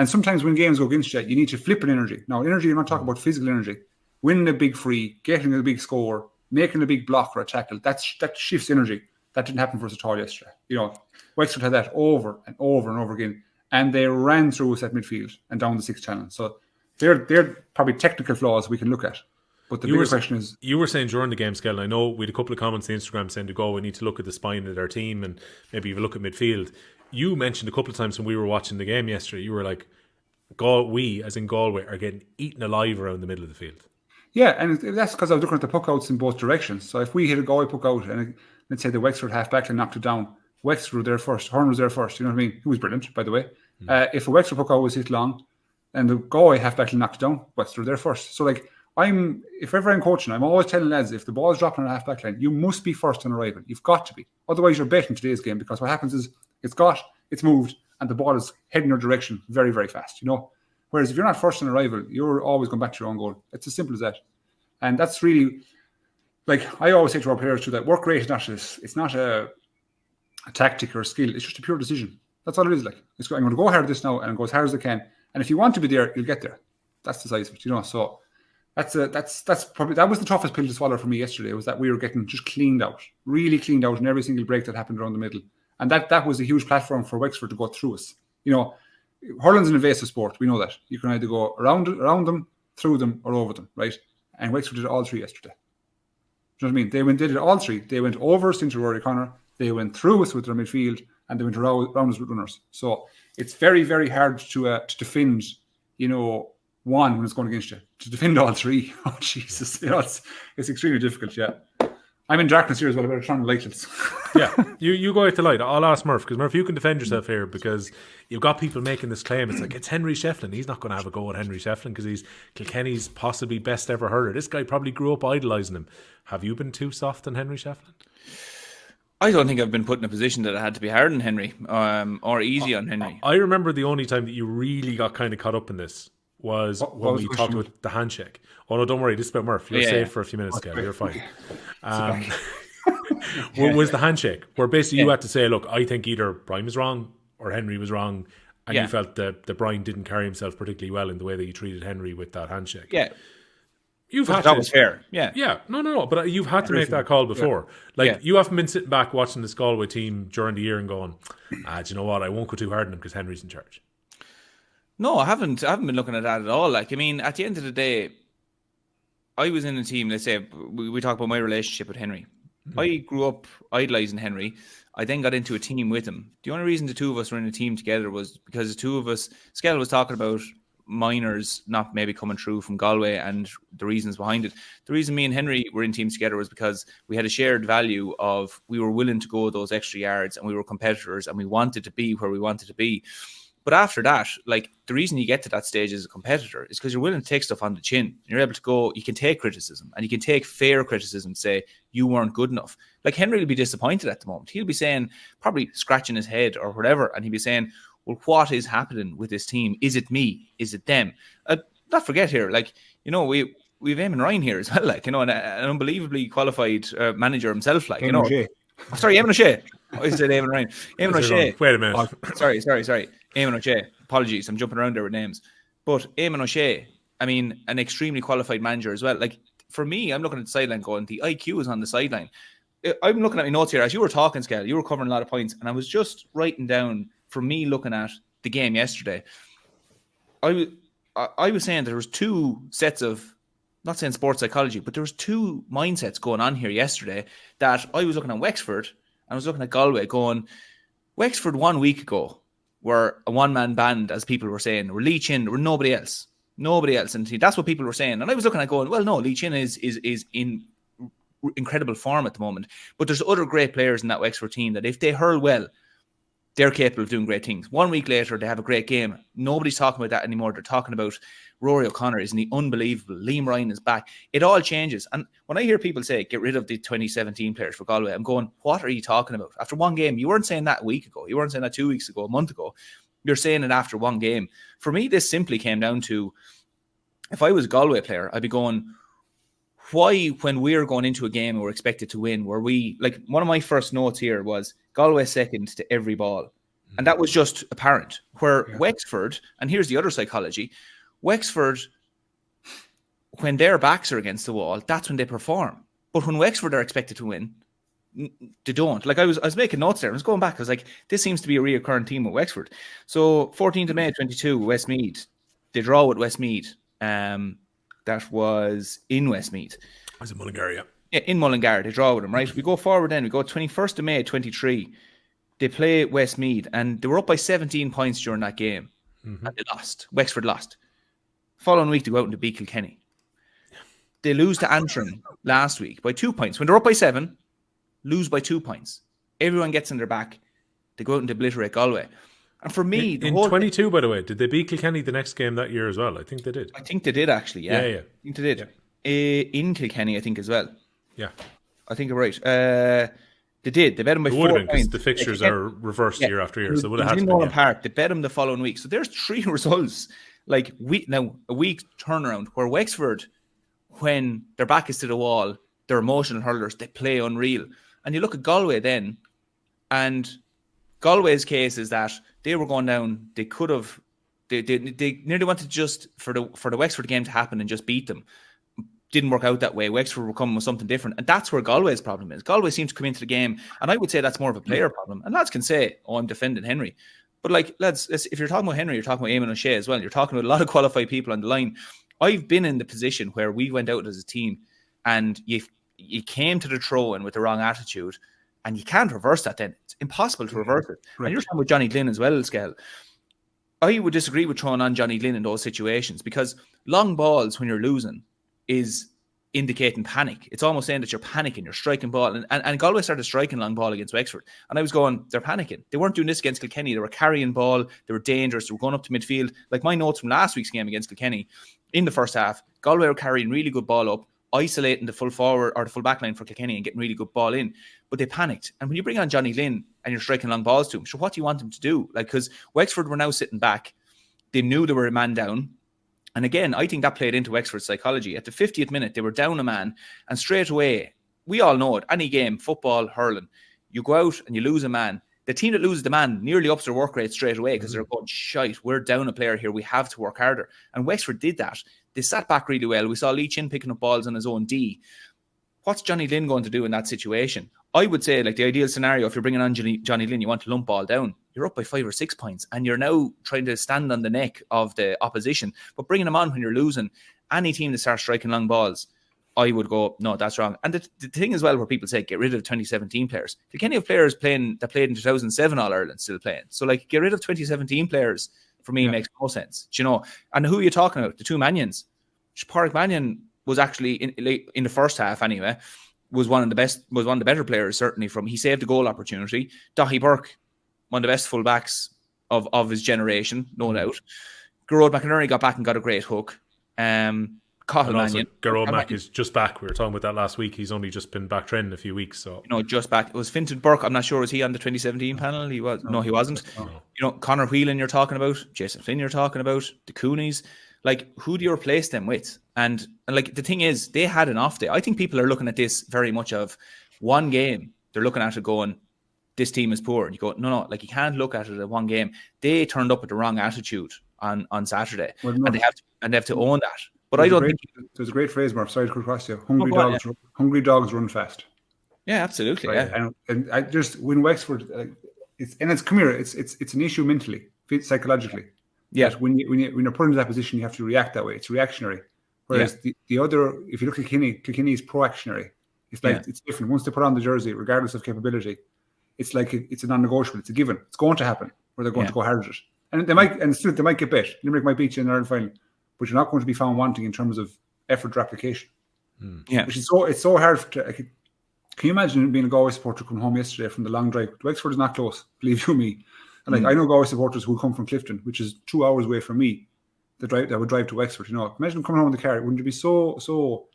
sometimes when games go against you, you need to flip an energy. Now, energy, I'm not talking about physical energy. Winning a big free, getting a big score, making a big block or a tackle, that shifts energy. That didn't happen for us at all yesterday. You know, Wexford had that over and over and over again, and they ran through us at midfield and down the 6th channel. So they're probably technical flaws we can look at. But the bigger question is... You were saying during the game, Skehill, I know we had a couple of comments on Instagram saying we need to look at the spine of their team and maybe even look at midfield. You mentioned a couple of times when we were watching the game yesterday, you were like, we, as in Galway, are getting eaten alive around the middle of the field. Yeah, and that's because I was looking at the puck outs in both directions. So if we hit a Galway puck out and let's say the Wexford half-back line knocked it down, Wexford were there first, Horn was there first, you know what I mean? He was brilliant, by the way. If a Wexford puck out was hit long and the Galway half-back line knocked it down, Wexford were there first. So like, if ever I'm coaching, I'm always telling lads, if the ball's dropping on a half-back line, you must be first on arrival. You've got to be. Otherwise, you're betting today's game because what happens is it's moved and the ball is heading your direction very, very fast, you know? Whereas if you're not first on arrival, you're always going back to your own goal. It's as simple as that. And that's really, like I always say to our players too, that work rate it's not a tactic or a skill. It's just a pure decision. That's all it is. Like I'm going to go hard this now and go as hard as I can. And if you want to be there, you'll get there. That's the size of it, you know. So that's probably that was the toughest pill to swallow for me yesterday. Was that we were getting just really cleaned out in every single break that happened around the middle, and that was a huge platform for Wexford to go through us. You know, hurling's an invasive sport. We know that you can either go around them, through them, or over them, right? And Wexford did all three yesterday. Do you know what I mean? They did it all three. They went over us into Rory Connor. They went through us with their midfield, and they went around us with runners. So it's very, very hard to defend, you know, one when it's going against you. To defend all three, oh Jesus, you know, it's extremely difficult. Yeah, I'm in darkness here as well. I better turn the lights. Yeah, you go out the light. I'll ask Murph because Murph, you can defend yourself here because you've got people making this claim. It's like it's Henry Shefflin. He's not going to have a go at Henry Shefflin because he's Kilkenny's possibly best ever hurler. This guy probably grew up idolising him. Have you been too soft on Henry Shefflin? I don't think I've been put in a position that I had to be hard on Henry or easy on Henry. I remember the only time that you really got kind of caught up in this was when we talked about the handshake. Oh no, don't worry, this is about Murph. You're safe for a few minutes, Kelly. You're fine. Was the handshake where basically you had to say, look, I think either Brian was wrong or Henry was wrong, and you felt that Brian didn't carry himself particularly well in the way that you treated Henry with that handshake. Yeah. That was fair. Yeah. Yeah. No. But you've had to make that call before. You haven't been sitting back watching this Galway team during the year and going, do you know what? I won't go too hard on him because Henry's in charge. No, I haven't been looking at that at all. Like, I mean, at the end of the day, I was in a team, let's say, we talk about my relationship with Henry. I grew up idolising Henry. I then got into a team with him. The only reason the two of us were in a team together was because the two of us, Skehill was talking about minors not maybe coming through from Galway and the reasons behind it. The reason me and Henry were in teams together was because we had a shared value of we were willing to go those extra yards and we were competitors and we wanted to be where we wanted to be. But after that, like the reason you get to that stage as a competitor is because you're willing to take stuff on the chin. You're able to go, you can take criticism and you can take fair criticism, say you weren't good enough. Like Henry will be disappointed at the moment. He'll be saying, probably scratching his head or whatever. And he'll be saying, well, what is happening with this team? Is it me? Is it them? Not forget here, like, you know, we've Eamon Ryan here as well, like, you know, an unbelievably qualified manager himself, like, you know. Sorry, Eamon O'Shea. I said Eamon Ryan. Eamon O'Shea. Wait a minute. Oh, sorry. Eamon O'Shea. Apologies, I'm jumping around there with names. But Eamon O'Shea, I mean, an extremely qualified manager as well. Like, for me, I'm looking at the sideline going, the IQ is on the sideline. I'm looking at my notes here. As you were talking, Skehill, you were covering a lot of points, and I was just writing down, for me, looking at the game yesterday, I was saying there was two sets of, not saying sports psychology, but there was two mindsets going on here yesterday that I was looking at Wexford and I was looking at Galway going, Wexford 1 week ago were a one-man band, as people were saying. There were Lee Chin, there were nobody else. And that's what people were saying. And I was looking at going, well, no, Lee Chin is in incredible form at the moment. But there's other great players in that Wexford team that if they hurl well, they're capable of doing great things. 1 week later, they have a great game. Nobody's talking about that anymore. They're talking about Rory O'Connor, isn't he unbelievable? Liam Ryan is back. It all changes. And when I hear people say, get rid of the 2017 players for Galway, I'm going, what are you talking about? After one game, you weren't saying that a week ago. You weren't saying that 2 weeks ago, a month ago. You're saying it after one game. For me, this simply came down to, if I was a Galway player, I'd be going, why, when we're going into a game and we're expected to win, were we, like, one of my first notes here was Galway second to every ball. And that was just apparent. Where Wexford, and here's the other psychology, Wexford, when their backs are against the wall, that's when they perform. But when Wexford are expected to win, they don't. Like, I was making notes there. I was going back. I was like, this seems to be a reoccurring theme with Wexford. So 14th of May 22, Westmeath. They draw with Westmeath. That was in Westmeath. It was in Mullingar, yeah. Yeah, in Mullingar. They draw with them, right? We go forward then. We go 21st of May 23. They play Westmeath, and they were up by 17 points during that game. And they lost. Wexford lost. Following week, they go out and beat Kilkenny. They lose to Antrim last week by 2 points. When they're up by 7, lose by 2 points. Everyone gets in their back. They go out and obliterate Galway. And for me, in 22, by the way, did they beat Kilkenny the next game that year as well? I think they did. I think they did, actually. Yeah. I think they did. Yeah. In Kilkenny, I think, as well. Yeah. I think you're right. They did. They bet them by 4 points. Because the fixtures are reversed year after year. So it would have had to be. In Nolan Park, they bet them the following week. So there's 3 results. Like, a week turnaround where Wexford, when their back is to the wall, they're emotional hurlers, they play unreal. And you look at Galway then, and Galway's case is that they were going down. They could have, they nearly wanted just for the Wexford game to happen and just beat them. Didn't work out that way. Wexford were coming with something different, and that's where Galway's problem is. Galway seems to come into the game, and I would say that's more of a player problem. And lads can say, "Oh, I'm defending Henry," but like, lads, if you're talking about Henry, you're talking about Eamon O'Shea as well. You're talking about a lot of qualified people on the line. I've been in the position where we went out as a team, and you came to the throw-in with the wrong attitude, and you can't reverse that. Then it's impossible to reverse it. Right. And you're talking about Johnny Glynn as well, Skehill. I would disagree with throwing on Johnny Glynn in those situations, because long balls when you're losing is indicating panic. It's almost saying that you're panicking, you're striking ball. And Galway started striking long ball against Wexford. And I was going, they're panicking. They weren't doing this against Kilkenny. They were carrying ball. They were dangerous. They were going up to midfield. Like my notes from last week's game against Kilkenny, in the first half, Galway were carrying really good ball up, isolating the full forward or the full back line for Kilkenny and getting really good ball in. But they panicked. And when you bring on Johnny Glynn and you're striking long balls to him, so what do you want him to do? Like, because Wexford were now sitting back. They knew they were a man down. And again, I think that played into Wexford's psychology. At the 50th minute, they were down a man. And straight away, we all know it. Any game, football, hurling, you go out and you lose a man. The team that loses the man nearly ups their work rate straight away because they're going, shite, we're down a player here. We have to work harder. And Wexford did that. They sat back really well. We saw Lee Chin picking up balls on his own D. What's Johnny Glynn going to do in that situation? I would say, like, the ideal scenario, if you're bringing on Johnny Glynn, you want to lump ball down. You're up by 5 or 6 points, and you're now trying to stand on the neck of the opposition. But bringing them on when you're losing, any team that starts striking long balls, I would go, no, that's wrong. And the thing as well, where people say, get rid of 2017 players. Kilkenny have players that played in 2007 All-Ireland still playing. So, like, get rid of 2017 players, for me, makes no sense. Do you know? And who are you talking about? The two Manions. Pádraig Mannion was actually, in the first half anyway, was one of the better players, certainly. He saved a goal opportunity. Daithí Burke, one of the best fullbacks of his generation, no doubt. Gerard McInerney got back and got a great hook. Cathal Mannion. Gerard Mac is just back. We were talking about that last week. He's only just been back training a few weeks. So just back. It was Fintan Burke. I'm not sure, was he on the 2017 panel? He was. No, he wasn't. No. You know, Conor Whelan you're talking about, Jason Flynn you're talking about, the Coonies. Like, who do you replace them with? And like, the thing is, they had an off day. I think people are looking at this very much of one game. They're looking at it going, this team is poor. And you go, no, like, you can't look at it at one game. They turned up with the wrong attitude on Saturday. Well, no. and they have to own that. But I don't think there's a great phrase, Murph. Sorry to cut across you. Hungry dogs run fast. Yeah, absolutely. Right? Yeah. And I just, when Wexford, it's come here. It's an issue mentally, psychologically. Yeah. When you're put into that position, you have to react that way. It's reactionary. Whereas the other, if you look at Kilkenny is proactionary. It's like it's different. Once they put on the jersey, regardless of capability, it's like it's a non-negotiable. It's a given. It's going to happen. Where they're going to go hard at it, and they might get bet. Limerick might beat you in the Ireland final, but you're not going to be found wanting in terms of effort or application. Yeah, which is it's so hard to. Can you imagine being a Galway supporter coming home yesterday from the long drive? Wexford is not close, believe you me. And like I know Galway supporters who come from Clifton, which is 2 hours away from me, that would drive to Wexford. You know, imagine coming home in the car. Wouldn't you be so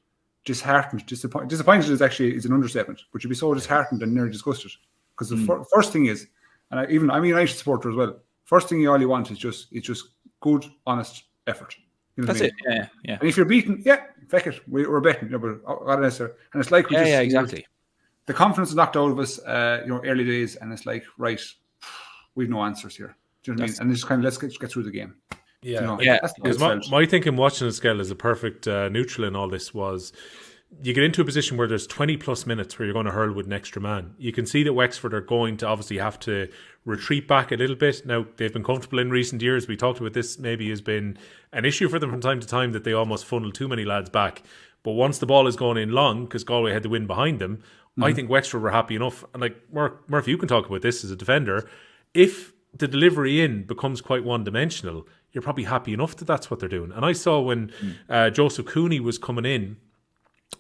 disheartened, disappointed? Disappointed is an understatement, but you'd be so disheartened and nearly disgusted. Because the first thing is, and I'm a United supporter as well. First thing all you want is just good, honest effort. You know That's what I mean? it. Yeah. And if you're beaten, feck it. We're betting. You know, but and it's like exactly. The confidence is knocked out of us, early days, and it's like, right, we've no answers here. Do you know what I mean? And it's kind of let's get through the game. Yeah, you know, Because my thinking watching the Skehill as a perfect neutral in all this was, you get into a position where there's 20 plus minutes where you're going to hurl with an extra man. You can see that Wexford are going to obviously have to retreat back a little bit. Now, they've been comfortable in recent years. We talked about this, maybe has been an issue for them from time to time, that they almost funnel too many lads back. But once the ball is going in long, because Galway had the win behind them, I think Wexford were happy enough. And like, Murph, you can talk about this as a defender. If the delivery in becomes quite one-dimensional, you're probably happy enough that that's what they're doing. And I saw when Joseph Cooney was coming in,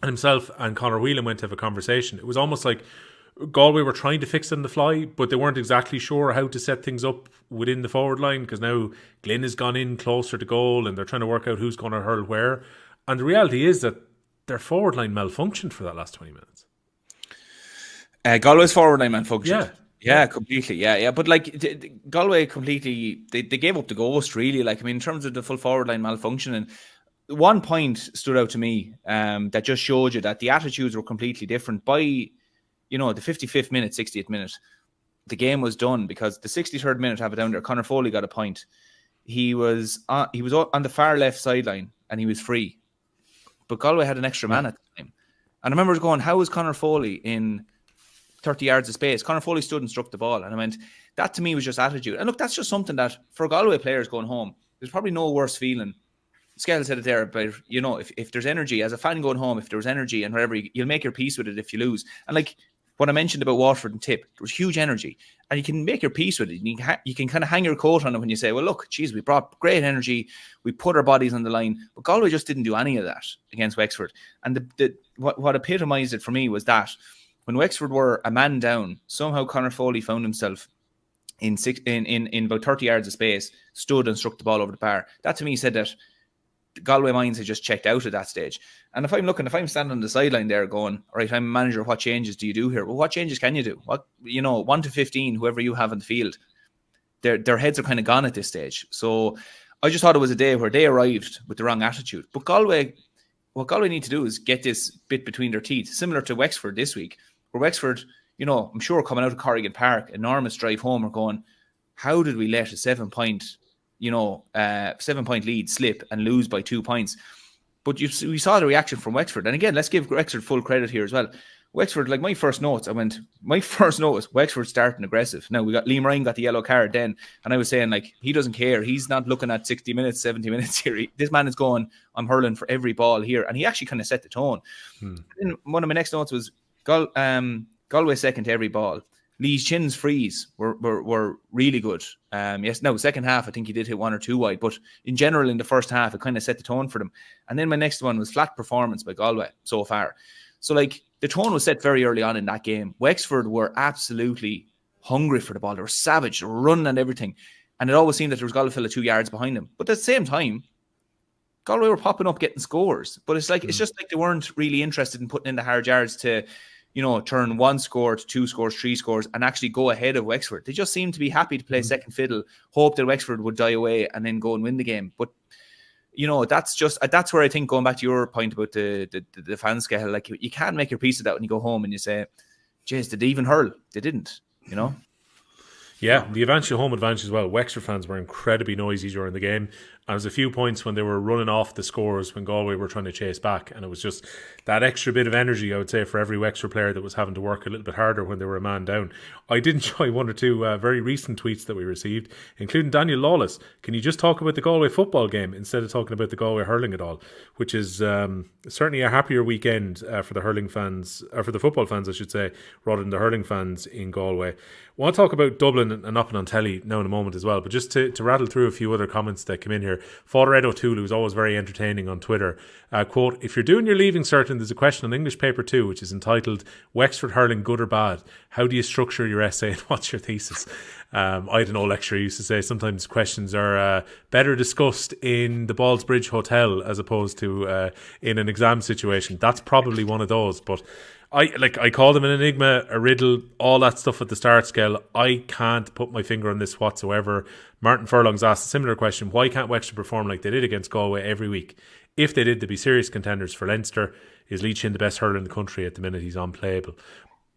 and himself and Conor Whelan went to have a conversation, it was almost like Galway were trying to fix it on the fly, but they weren't exactly sure how to set things up within the forward line, because now Glynn has gone in closer to goal and they're trying to work out who's going to hurl where. And the reality is that their forward line malfunctioned for that last 20 minutes. Galway's forward line malfunctioned. Yeah, completely. Yeah. But like Galway completely, they gave up the ghost, really. Like, I mean, in terms of the full forward line malfunctioning, one point stood out to me that just showed you that the attitudes were completely different. By, the 55th minute, 60th minute, the game was done, because the 63rd minute, have it down there, Conor Foley got a point. He was on the far left sideline and he was free. But Galway had an extra man at the time. And I remember going, how is Conor Foley in 30 yards of space? Conor Foley stood and struck the ball. And I went, that to me was just attitude. And look, that's just something that for Galway players going home, there's probably no worse feeling. Skehill said it there, but if there's energy, as a fan going home, if there's energy and whatever, you'll make your peace with it if you lose. And like what I mentioned about Waterford and Tipp, there was huge energy, and you can make your peace with it. You can kind of hang your coat on it when you say, well, look, geez, we brought great energy, we put our bodies on the line, but Galway just didn't do any of that against Wexford. And what epitomised it for me was that when Wexford were a man down, somehow Conor Foley found himself in about 30 yards of space, stood and struck the ball over the bar. That to me said that Galway minds had just checked out at that stage. And if I'm standing on the sideline there going, all right, I'm a manager, what changes do you do here? Well, what changes can you do? 1 to 15, whoever you have in the field, their heads are kind of gone at this stage. So I just thought it was a day where they arrived with the wrong attitude. But what Galway need to do is get this bit between their teeth, similar to Wexford this week, where Wexford, I'm sure coming out of Corrigan Park, enormous drive home, are going, how did we let a 7-point 7-point lead slip and lose by 2 points? But we saw the reaction from Wexford. And again, let's give Wexford full credit here as well. Wexford, like my first note was Wexford starting aggressive. Now, Liam Ryan got the yellow card then, and I was saying, like, he doesn't care. He's not looking at 60 minutes, 70 minutes here. This man is going, I'm hurling for every ball here. And he actually kind of set the tone. And one of my next notes was Galway second to every ball. Lee's Chin's frees were really good. Second half, I think he did hit 1 or 2 wide, but in general, in the first half, it kind of set the tone for them. And then my next one was flat performance by Galway so far. So, like, the tone was set very early on in that game. Wexford were absolutely hungry for the ball. They were savage, they were running and everything. And it always seemed that there was Galway 2 yards behind them. But at the same time, Galway were popping up, getting scores. But it's just like they weren't really interested in putting in the hard yards to turn 1 score to 2 scores, 3 scores, and actually go ahead of Wexford. They just seemed to be happy to play second fiddle, hope that Wexford would die away and then go and win the game. But, that's where I think, going back to your point about the fan scale, like, you can't make your peace of that when you go home and you say, geez, did they even hurl? They didn't, Yeah, the home advantage as well. Wexford fans were incredibly noisy during the game. And there was a few points when they were running off the scores when Galway were trying to chase back. And it was just that extra bit of energy, I would say, for every Wexford player that was having to work a little bit harder when they were a man down. I did enjoy 1 or 2 very recent tweets that we received, including Daniel Lawless. Can you just talk about the Galway football game instead of talking about the Galway hurling at all? Which is certainly a happier weekend for the hurling fans, or for the football fans, I should say, rather than the hurling fans in Galway. I want to talk about Dublin and Uppin on telly now in a moment as well, but just to rattle through a few other comments that came in here. here. Father Ed O'Toole, who's always very entertaining on Twitter, quote, if you're doing your leaving cert, there's a question on English paper 2, which is entitled Wexford Hurling Good or Bad? How do you structure your essay and what's your thesis? I had an old lecturer who used to say sometimes questions are better discussed in the Ballsbridge Hotel as opposed to in an exam situation. That's probably one of those, but I called him an enigma, a riddle, all that stuff at the start scale. I can't put my finger on this whatsoever. Martin Furlong's asked a similar question. Why can't Wexford perform like they did against Galway every week? If they did, they'd be serious contenders for Leinster. Is Lee Chin the best hurler in the country at the minute? He's unplayable.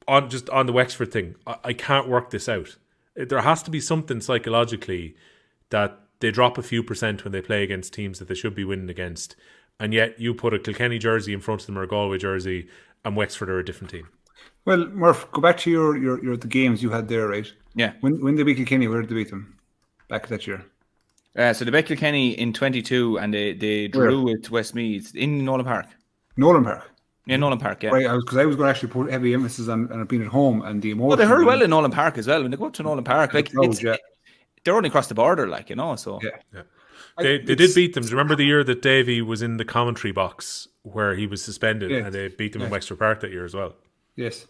On the Wexford thing, I can't work this out. There has to be something psychologically that they drop a few percent when they play against teams that they should be winning against. And yet you put a Kilkenny jersey in front of them or a Galway jersey, and Wexford are a different team. Well, Murph, go back to your the games you had there, right? Yeah. When they beat Kilkenny, where did they beat them? Back that year. So they beat Kilkenny in 22, and they drew with Westmeath in Nolan Park. Nolan Park. Yeah, Nolan Park, yeah. Right, because I was going to actually put heavy emphasis on being at home and the emotion. Well, they hurl well in Nolan Park as well. When they go up to Nolan Park, like they're only across the border, like, you know. So yeah. They did beat them. Do you remember the year that Davy was in the commentary box where he was suspended, and they beat them in Wexford Park that year as well? Yes,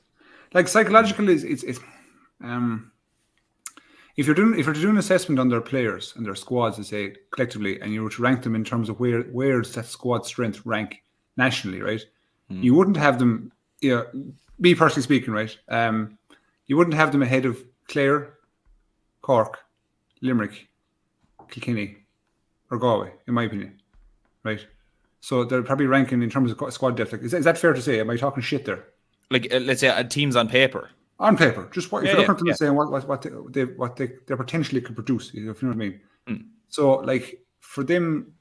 like psychological is if you're doing an assessment on their players and their squads, to say collectively, and you were to rank them in terms of where's that squad strength rank nationally, right? You wouldn't have them. Me personally speaking, right? You wouldn't have them ahead of Clare, Cork, Limerick, Kilkenny, or Galway, in my opinion, right? So they're probably ranking in terms of squad depth. Like, is that fair to say? Am I talking shit there? Like, let's say teams on paper. On paper, just what if you're looking at them and saying what they potentially could produce, if you know what I mean. So, like, for them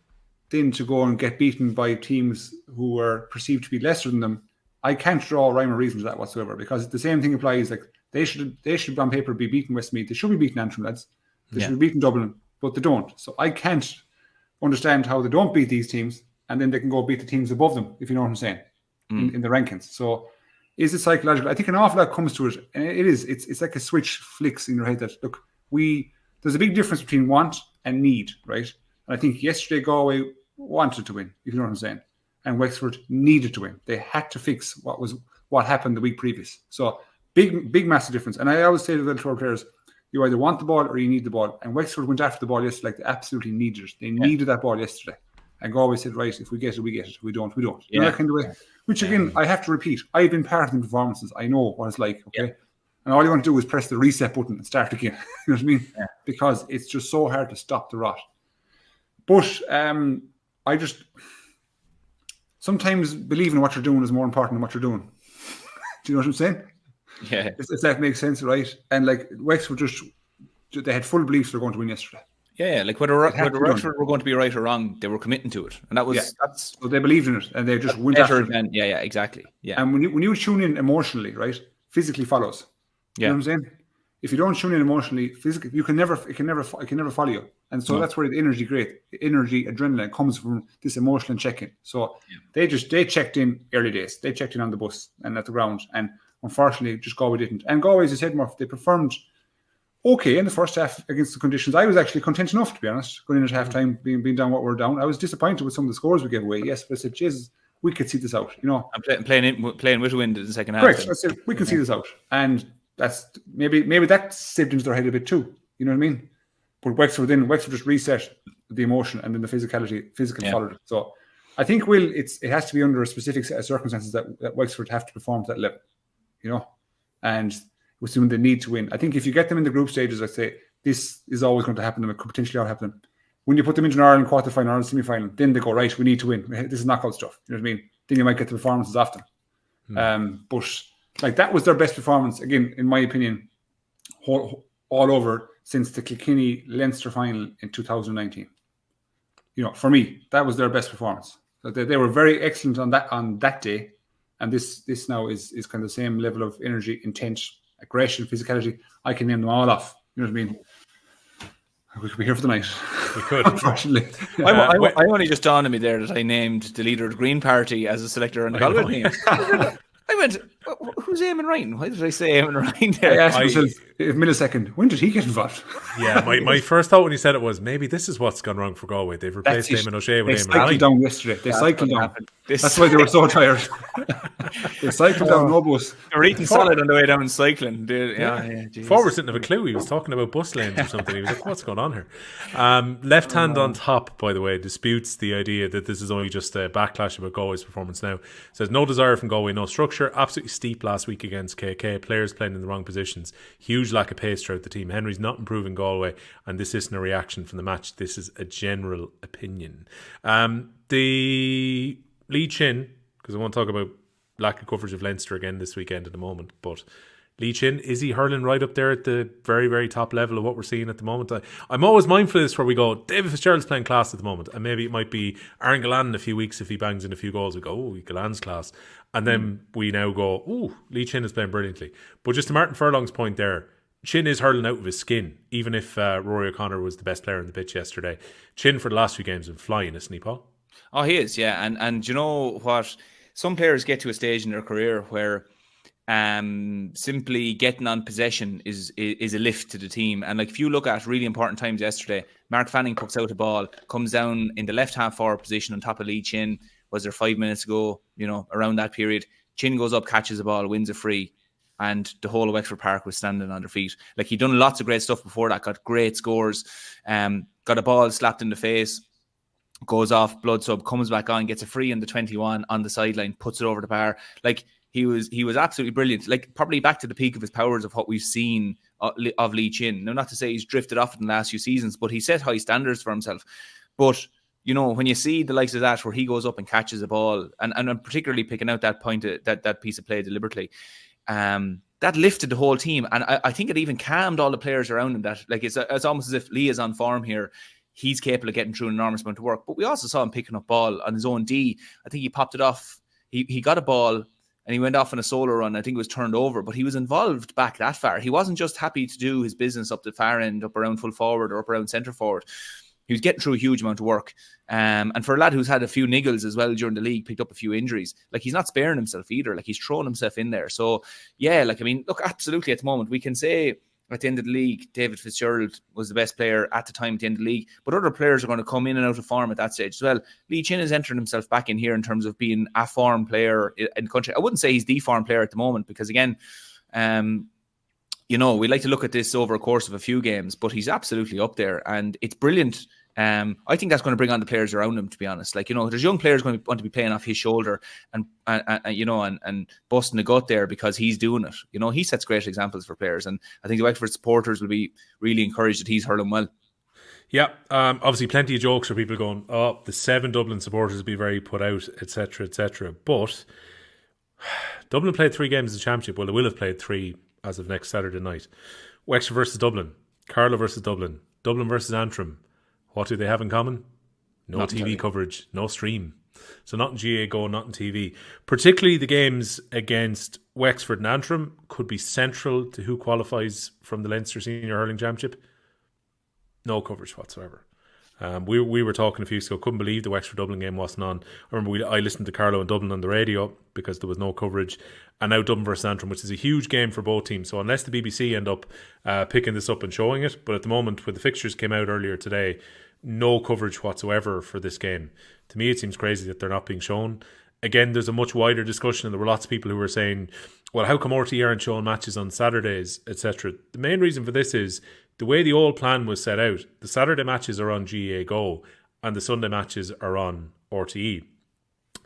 then to go and get beaten by teams who are perceived to be lesser than them, I can't draw a rhyme or reason to that whatsoever, because the same thing applies. Like, they should on paper be beating Westmeath. They should be beating Antrim lads. They should be beating Dublin, but they don't. So I can't understand how they don't beat these teams, and then they can go beat the teams above them, if you know what I'm saying, in the rankings. So is it psychological? I think an awful lot comes to it, and it is. It's like a switch flicks in your head that, look, there's a big difference between want and need, right? And I think yesterday Galway wanted to win, if you know what I'm saying, and Wexford needed to win. They had to fix what happened the week previous. So big massive difference. And I always say to the players, you either want the ball or you need the ball. And Wexford went after the ball yesterday like they absolutely needed it. They needed that ball yesterday. And Galway said, right, if we get it, we get it. If we don't, we don't. You know, that kind of way. Which, again, I have to repeat. I've been part of the performances. I know what it's like, okay? And all you want to do is press the reset button and start again. You know what I mean? Yeah. Because it's just so hard to stop the rot. But I just sometimes believe in what you're doing is more important than what you're doing. Do you know what I'm saying? Yeah. If that makes sense, right? And like Wexford they had full beliefs they're going to win yesterday. Yeah, like whether Wexford were going to be right or wrong, they were committing to it, and that's so they believed in it, and they just went after it. Exactly. Yeah, and when you tune in emotionally, right, physically follows. You know what I'm saying? If you don't tune in emotionally, physically, it can never follow you, and so that's where the energy, adrenaline comes from, this emotional check-in. So they checked in early days. They checked in on the bus and at the ground, and unfortunately, just Galway didn't. And Galway, as you said, Murph, they performed okay in the first half against the conditions. I was actually content enough, to be honest, going in at half-time, being down what we're down. I was disappointed with some of the scores we gave away, yes, but I said, Jesus, we could see this out, you know. I'm playing with the wind in the second half. Correct. I said, we can see this out. And that's maybe that sipped into their head a bit too, you know what I mean? But Wexford just reset the emotion, and then the physical followed it. So I think, it has to be under specific set of circumstances that Wexford have to perform to that level, you know, and assuming they need to win. I think if you get them in the group stages, I say this is always going to happen. It could potentially all happen. When you put them into an Ireland quarterfinal or semi-final, then they go, right, we need to win. This is knockout stuff. You know what I mean? Then you might get the performances after. But like, that was their best performance, again, in my opinion, all over since the Kilkenny Leinster final in 2019. You know, for me, that was their best performance. So they were very excellent on that day, and this now is kind of the same level of energy, intent, aggression, physicality. I can name them all off. You know what I mean? We could be here for the night. We could, unfortunately. I only just dawned on me there that I named the leader of the Green Party as a selector on the Galway team. I went, who's Eamon Ryan? Why did I say Eamon Ryan there? millisecond. When did he get involved? Yeah, my first thought when he said it was maybe this is what's gone wrong for Galway. They've replaced Damon O'Shea with Damon cycled Ryan. down yesterday. They cycled down. That's why they were so tired. They cycled down, no bus. They were eating salad on the way down and cycling. Forwards didn't have a clue. He was talking about bus lanes or something. He was like, what's going on here? Left hand on top, by the way, disputes the idea that this is only just a backlash about Galway's performance now. Says no desire from Galway, no structure. Absolutely steep last week against KK. Players playing in the wrong positions. Huge lack of pace throughout the team. Henry's not improving Galway, and this isn't a reaction from the match. This is a general opinion. The Lee Chin, because I want to talk about lack of coverage of Leinster again this weekend at the moment, but Lee Chin, is he hurling right up there at the very, very top level of what we're seeing at the moment? I'm always mindful of this where we go, David Fitzgerald's playing class at the moment, and maybe it might be Aaron Gillan in a few weeks if he bangs in a few goals. We go, oh, Gillan's class. And then we now go, oh, Lee Chin is playing brilliantly. But just to Martin Furlong's point there, Chin is hurling out of his skin, even if Rory O'Connor was the best player on the pitch yesterday. Chin for the last few games has been flying, isn't he, Paul? Oh, he is, yeah. And you know what? Some players get to a stage in their career where simply getting on possession is a lift to the team. And like if you look at really important times yesterday, Mark Fanning puts out a ball, comes down in the left half forward position on top of Lee Chin. Was there 5 minutes ago? Around that period, Chin goes up, catches the ball, wins a free, and the whole of Wexford Park was standing on their feet. Like he'd done lots of great stuff before that, got great scores, got a ball slapped in the face, goes off, blood sub, comes back on, gets a free in the 21 on the sideline, puts it over the bar. Like he was absolutely brilliant. Like probably back to the peak of his powers of what we've seen of Lee Chin. Now, not to say he's drifted off in the last few seasons, but he set high standards for himself. But when you see the likes of that, where he goes up and catches a ball, and I'm particularly picking out that point, that piece of play deliberately, that lifted the whole team, and I think it even calmed all the players around him. That like it's almost as if Lee is on form here. He's capable of getting through an enormous amount of work. But we also saw him picking up ball on his own D. I think he popped it off. He got a ball and he went off on a solo run. I think it was turned over, but he was involved back that far. He wasn't just happy to do his business up the far end, up around full forward or up around centre forward. He was getting through a huge amount of work. And for a lad who's had a few niggles as well during the league, picked up a few injuries, like he's not sparing himself either. Like he's throwing himself in there. So yeah, like, I mean, look, absolutely at the moment, we can say at the end of the league, David Fitzgerald was the best player at the time at the end of the league, but other players are going to come in and out of form at that stage as well. Lee Chin is entering himself back in here in terms of being a form player in the country. I wouldn't say he's the form player at the moment because, again, we like to look at this over a course of a few games, but he's absolutely up there and it's brilliant. I think that's going to bring on the players around him, to be honest. Like, there's young players going to want to be playing off his shoulder and busting the gut there because he's doing it. He sets great examples for players. And I think the Wexford supporters will be really encouraged that he's hurling well. Yeah, obviously plenty of jokes for people going, oh, the 7 Dublin supporters will be very put out, etc., etc. But Dublin played 3 games in the Championship. Well, they will have played 3 as of next Saturday night. Wexford versus Dublin, Carlow versus Dublin, Dublin versus Antrim. What do they have in common? No TV coverage, no stream. So not in GA Go, not in TV. Particularly the games against Wexford and Antrim could be central to who qualifies from the Leinster Senior Hurling Championship. No coverage whatsoever. We were talking a few weeks ago, couldn't believe the Wexford Dublin game wasn't on. I remember I listened to Carlow and Dublin on the radio because there was no coverage. And now Dublin versus Antrim, which is a huge game for both teams. So unless the BBC end up picking this up and showing it, but at the moment, when the fixtures came out earlier today, no coverage whatsoever for this game. To me, it seems crazy that they're not being shown. Again, there's a much wider discussion, and there were lots of people who were saying, well, how come RTE aren't showing matches on Saturdays, etc.? The main reason for this is the way the old plan was set out. The Saturday matches are on GA Go, and the Sunday matches are on RTE.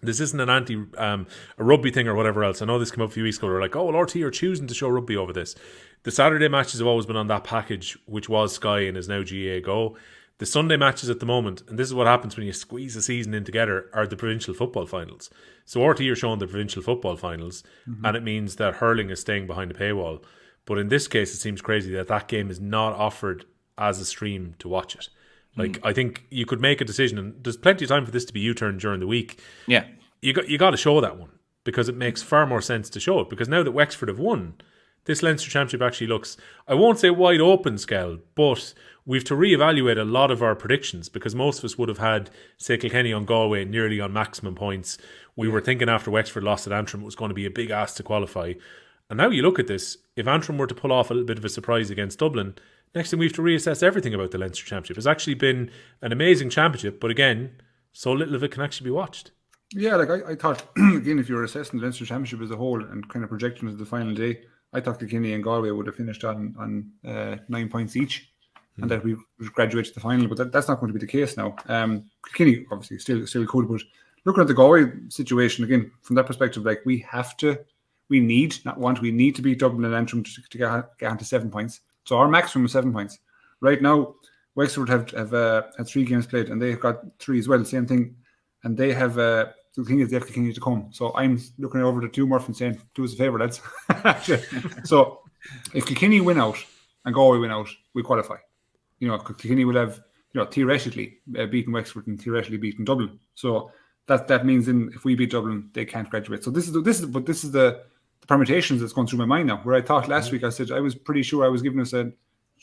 This isn't an a rugby thing or whatever else. I know this came up a few weeks ago. They're like, oh, well, RTE are choosing to show rugby over this. The Saturday matches have always been on that package, which was Sky and is now GA Go. The Sunday matches at the moment, and this is what happens when you squeeze a season in together, are the provincial football finals. So RTE are showing the provincial football finals, and it means that hurling is staying behind a paywall. But in this case, it seems crazy that game is not offered as a stream to watch it. Like, I think you could make a decision, and there's plenty of time for this to be U-turned during the week. Yeah, you got to show that one because it makes far more sense to show it. Because now that Wexford have won, this Leinster Championship actually looks, I won't say wide open, Skehill, but we've to reevaluate a lot of our predictions because most of us would have had, say, Kilkenny on Galway nearly on maximum points. We were thinking after Wexford lost at Antrim it was going to be a big ask to qualify. And now you look at this, if Antrim were to pull off a little bit of a surprise against Dublin, next thing we have to reassess everything about the Leinster Championship. It's actually been an amazing championship, but again, so little of it can actually be watched. Yeah, like I thought, again, if you were assessing the Leinster Championship as a whole and kind of projecting to the final day, I thought Kilkenny and Galway would have finished on 9 points each, and that we would graduate to the final. But that's not going to be the case now. Kilkenny obviously still could, but looking at the Galway situation again from that perspective, like we need to beat Dublin and Antrim to get onto 7 points. So our maximum is 7 points. Right now, Wexford have had 3 games played, and they've got 3 as well. Same thing, and they have. The thing is, they have to continue to come. So I'm looking over the 2 Murph and saying, "Do us a favour, lads." So if Kilkenny win out and Galway win out, we qualify. Kilkenny will have, theoretically beaten Wexford and theoretically beaten Dublin. So that means if we beat Dublin, they can't graduate. So this is the permutations that's going through my mind now. Where I thought last week, I said I was pretty sure I was giving us a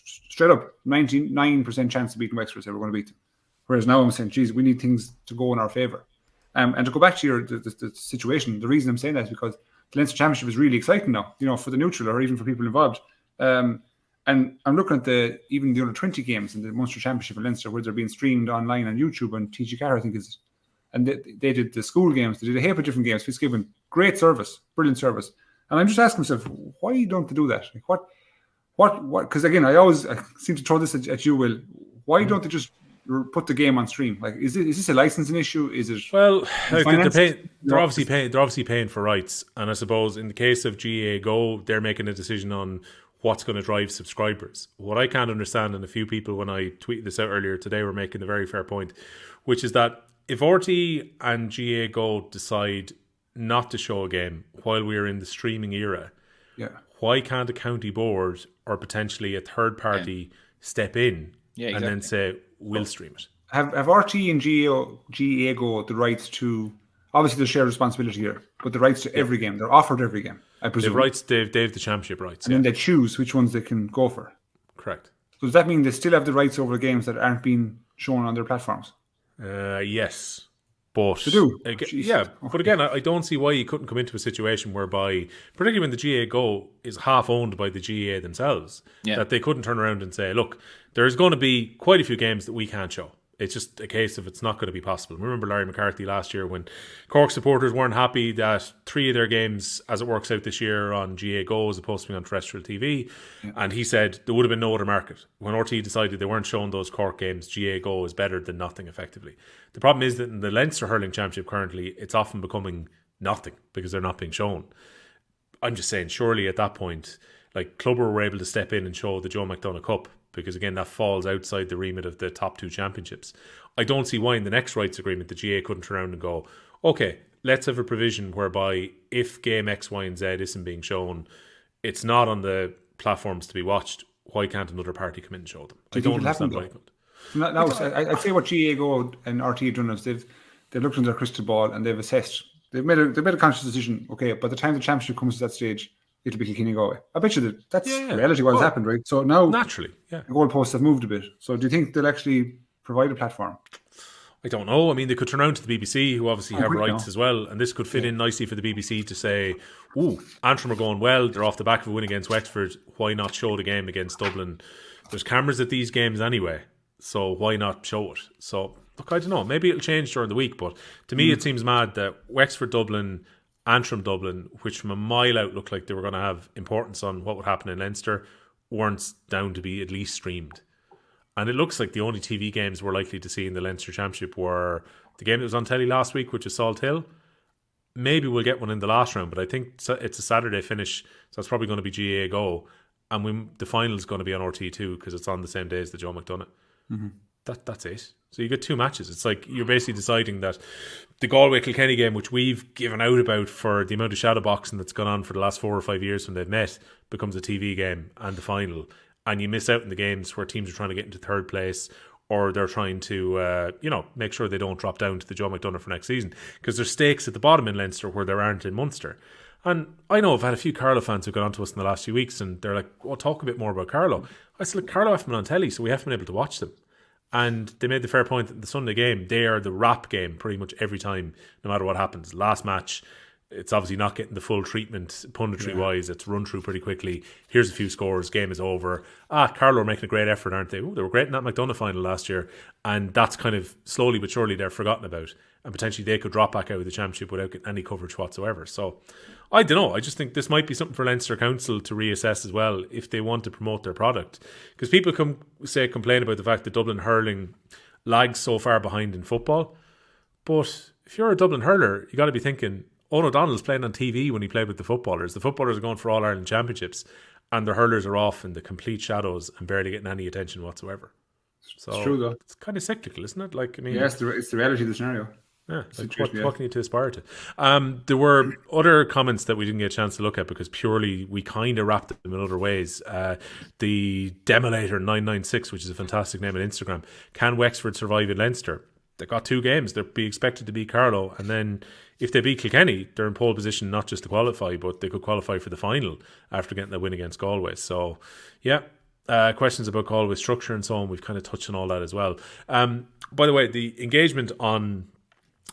straight up 99% chance of beating Wexford. So we're going to beat them. Whereas now I'm saying, geez, we need things to go in our favour. And to go back to the situation, the reason I'm saying that is because the Leinster Championship is really exciting now, for the neutral or even for people involved. And I'm looking at even the under 20 games in the Munster Championship in Leinster, where they're being streamed online on YouTube and TG4, I think is. And they did the school games, they did a heap of different games. Fitzgibbon, great service, brilliant service. And I'm just asking myself, why don't they do that? Like what? Because again, I seem to throw this at you, Will. Why don't they just put the game on stream? Like, is this a licensing issue? Is it? Well, they're obviously paying for rights, and I suppose in the case of GAA Go, they're making a decision on what's going to drive subscribers. What I can't understand, and a few people when I tweeted this out earlier today were making a very fair point, which is that if RT and GAA Go decide not to show a game while we're in the streaming era, why can't a county board or potentially a third party step in and then say, we'll stream it? Have RT and GAA Go the rights to, obviously there's shared responsibility here, but the rights to every game? They're offered every game, I presume. They have the championship rights. And then they choose which ones they can go for. Correct. So does that mean they still have the rights over games that aren't being shown on their platforms? Yes. But they do. But again, I don't see why you couldn't come into a situation whereby, particularly when the GAA Go is half owned by the GAA themselves, that they couldn't turn around and say, look, there's going to be quite a few games that we can't show. It's just a case of it's not going to be possible. Remember Larry McCarthy last year when Cork supporters weren't happy that 3 of their games, as it works out this year, on GAA Go as opposed to being on terrestrial TV. Yeah. And he said there would have been no other market. When RT decided they weren't showing those Cork games, GAA Go is better than nothing effectively. The problem is that in the Leinster Hurling Championship currently, it's often becoming nothing because they're not being shown. I'm just saying, surely at that point, like Clubber were able to step in and show the Joe McDonagh Cup, because again that falls outside the remit of the top 2 championships. I don't see why in the next rights agreement the GA couldn't turn around and go, okay, let's have a provision whereby if game X, Y and Z isn't being shown, it's not on the platforms to be watched. Why can't another party come in and show them? I don't understand why they couldn't. I'd say what GA Go and RT have done is they've looked into their crystal ball and they've assessed. They've made a conscious decision. Okay, by the time the championship comes to that stage, it'll be Kilkenny Galway. I bet you that's reality what has happened, right? So now naturally, the goalposts have moved a bit. So do you think they'll actually provide a platform? I don't know. I mean, they could turn around to the BBC, who obviously have rights as well, and this could fit in nicely for the BBC to say, "Ooh, Antrim are going well. They're off the back of a win against Wexford. Why not show the game against Dublin? There's cameras at these games anyway, so why not show it?" So look, I don't know. Maybe it'll change during the week, but to me, it seems mad that Wexford Dublin, Antrim Dublin, which from a mile out looked like they were going to have importance on what would happen in Leinster, weren't down to be at least streamed. And it looks like the only TV games we're likely to see in the Leinster Championship were the game that was on telly last week, which is Salt Hill. Maybe we'll get one in the last round, but I think it's a Saturday finish, so it's probably going to be GAA Go. And the final is going to be on RT2 because it's on the same day as the Joe McDonagh. Mm-hmm. That's it. So you get 2 matches. It's like you're basically deciding that the Galway-Kilkenny game, which we've given out about for the amount of shadow boxing that's gone on for the last 4 or 5 years when they've met, becomes a TV game and the final. And you miss out in the games where teams are trying to get into third place or they're trying to, make sure they don't drop down to the Joe McDonagh for next season. Because there's stakes at the bottom in Leinster where there aren't in Munster. And I know I've had a few Carlow fans who've got onto us in the last few weeks and they're like, "Oh, talk a bit more about Carlow." I said, "Look, Carlow haven't been on telly, so we haven't been able to watch them." And they made the fair point that the Sunday game, they are the wrap game pretty much every time, no matter what happens. Last match, it's obviously not getting the full treatment punditry-wise. It's run through pretty quickly. Here's a few scores. Game is over. Carlow are making a great effort, aren't they? Ooh, they were great in that McDonagh final last year. And that's kind of slowly but surely they're forgotten about. And potentially they could drop back out of the championship without getting any coverage whatsoever. So I don't know. I just think this might be something for Leinster Council to reassess as well if they want to promote their product. Because people complain about the fact that Dublin hurling lags so far behind in football. But if you're a Dublin hurler, you got to be thinking, Owen O'Donnell's playing on TV when he played with the footballers. The footballers are going for All-Ireland championships and the hurlers are off in the complete shadows and barely getting any attention whatsoever. So it's true, though. It's kind of cyclical, isn't it? Like, I mean, it's the reality of the scenario. Yeah, like what can you to aspire to? There were other comments that we didn't get a chance to look at because purely we kind of wrapped them in other ways. The Demolator 996, which is a fantastic name on Instagram. Can Wexford survive in Leinster? They've got 2 games. They'll be expected to beat Carlow. And then if they beat Kilkenny, they're in pole position not just to qualify, but they could qualify for the final after getting that win against Galway. So, yeah. Questions about Galway structure and so on. We've kind of touched on all that as well. By the way, the engagement on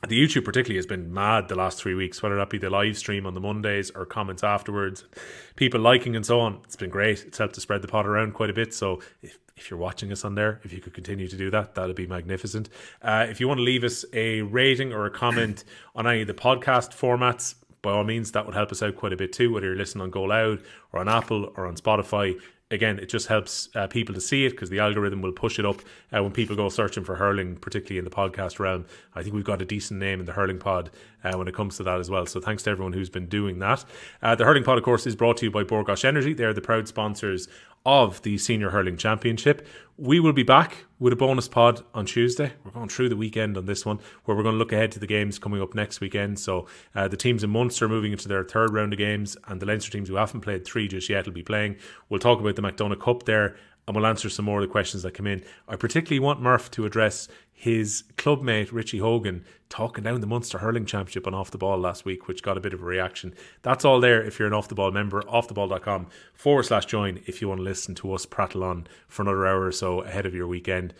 the YouTube particularly has been mad the last 3 weeks, whether that be the live stream on the Mondays or comments afterwards, people liking and so on. It's been great. It's helped to spread the pod around quite a bit. So if you're watching us on there, if you could continue to do that, that'd be magnificent. If you want to leave us a rating or a comment on any of the podcast formats, by all means, that would help us out quite a bit too, whether you're listening on Go Loud or on Apple or on Spotify. Again, it just helps people to see it because the algorithm will push it up when people go searching for hurling, particularly in the podcast realm. I think we've got a decent name in the Hurling Pod when it comes to that as well. So thanks to everyone who's been doing that. The Hurling Pod, of course, is brought to you by Bord Energy. They're the proud sponsors of the Senior Hurling Championship. We will be back with a bonus pod on Tuesday. We're going through the weekend on this one, where we're going to look ahead to the games coming up next weekend. So the teams in Munster are moving into their 3rd round of games, and the Leinster teams who haven't played 3 just yet will be playing. We'll talk about the McDonagh Cup there, and we'll answer some more of the questions that come in. I particularly want Murph to address his clubmate Richie Hogan talking down the Munster Hurling Championship on Off the Ball last week, which got a bit of a reaction. That's all there if you're an Off the Ball member. offtheball.com/join if you want to listen to us prattle on for another hour or so ahead of your weekend.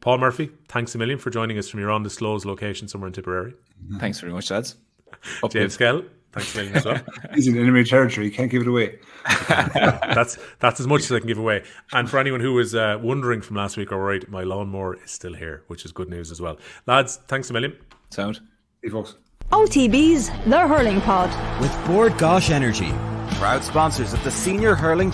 Paul Murphy, thanks a million for joining us from your undisclosed location somewhere in Tipperary. Thanks very much, lads. James Skehill, thanks a million as well. He's in enemy territory. You can't give it away. That's as much as I can give away. And for anyone who was wondering from last week or worried, my lawnmower is still here, which is good news as well. Lads, thanks a million. Sound. Hey, folks. OTB's The Hurling Pod. With Bord Energy, proud sponsors of the Senior Hurling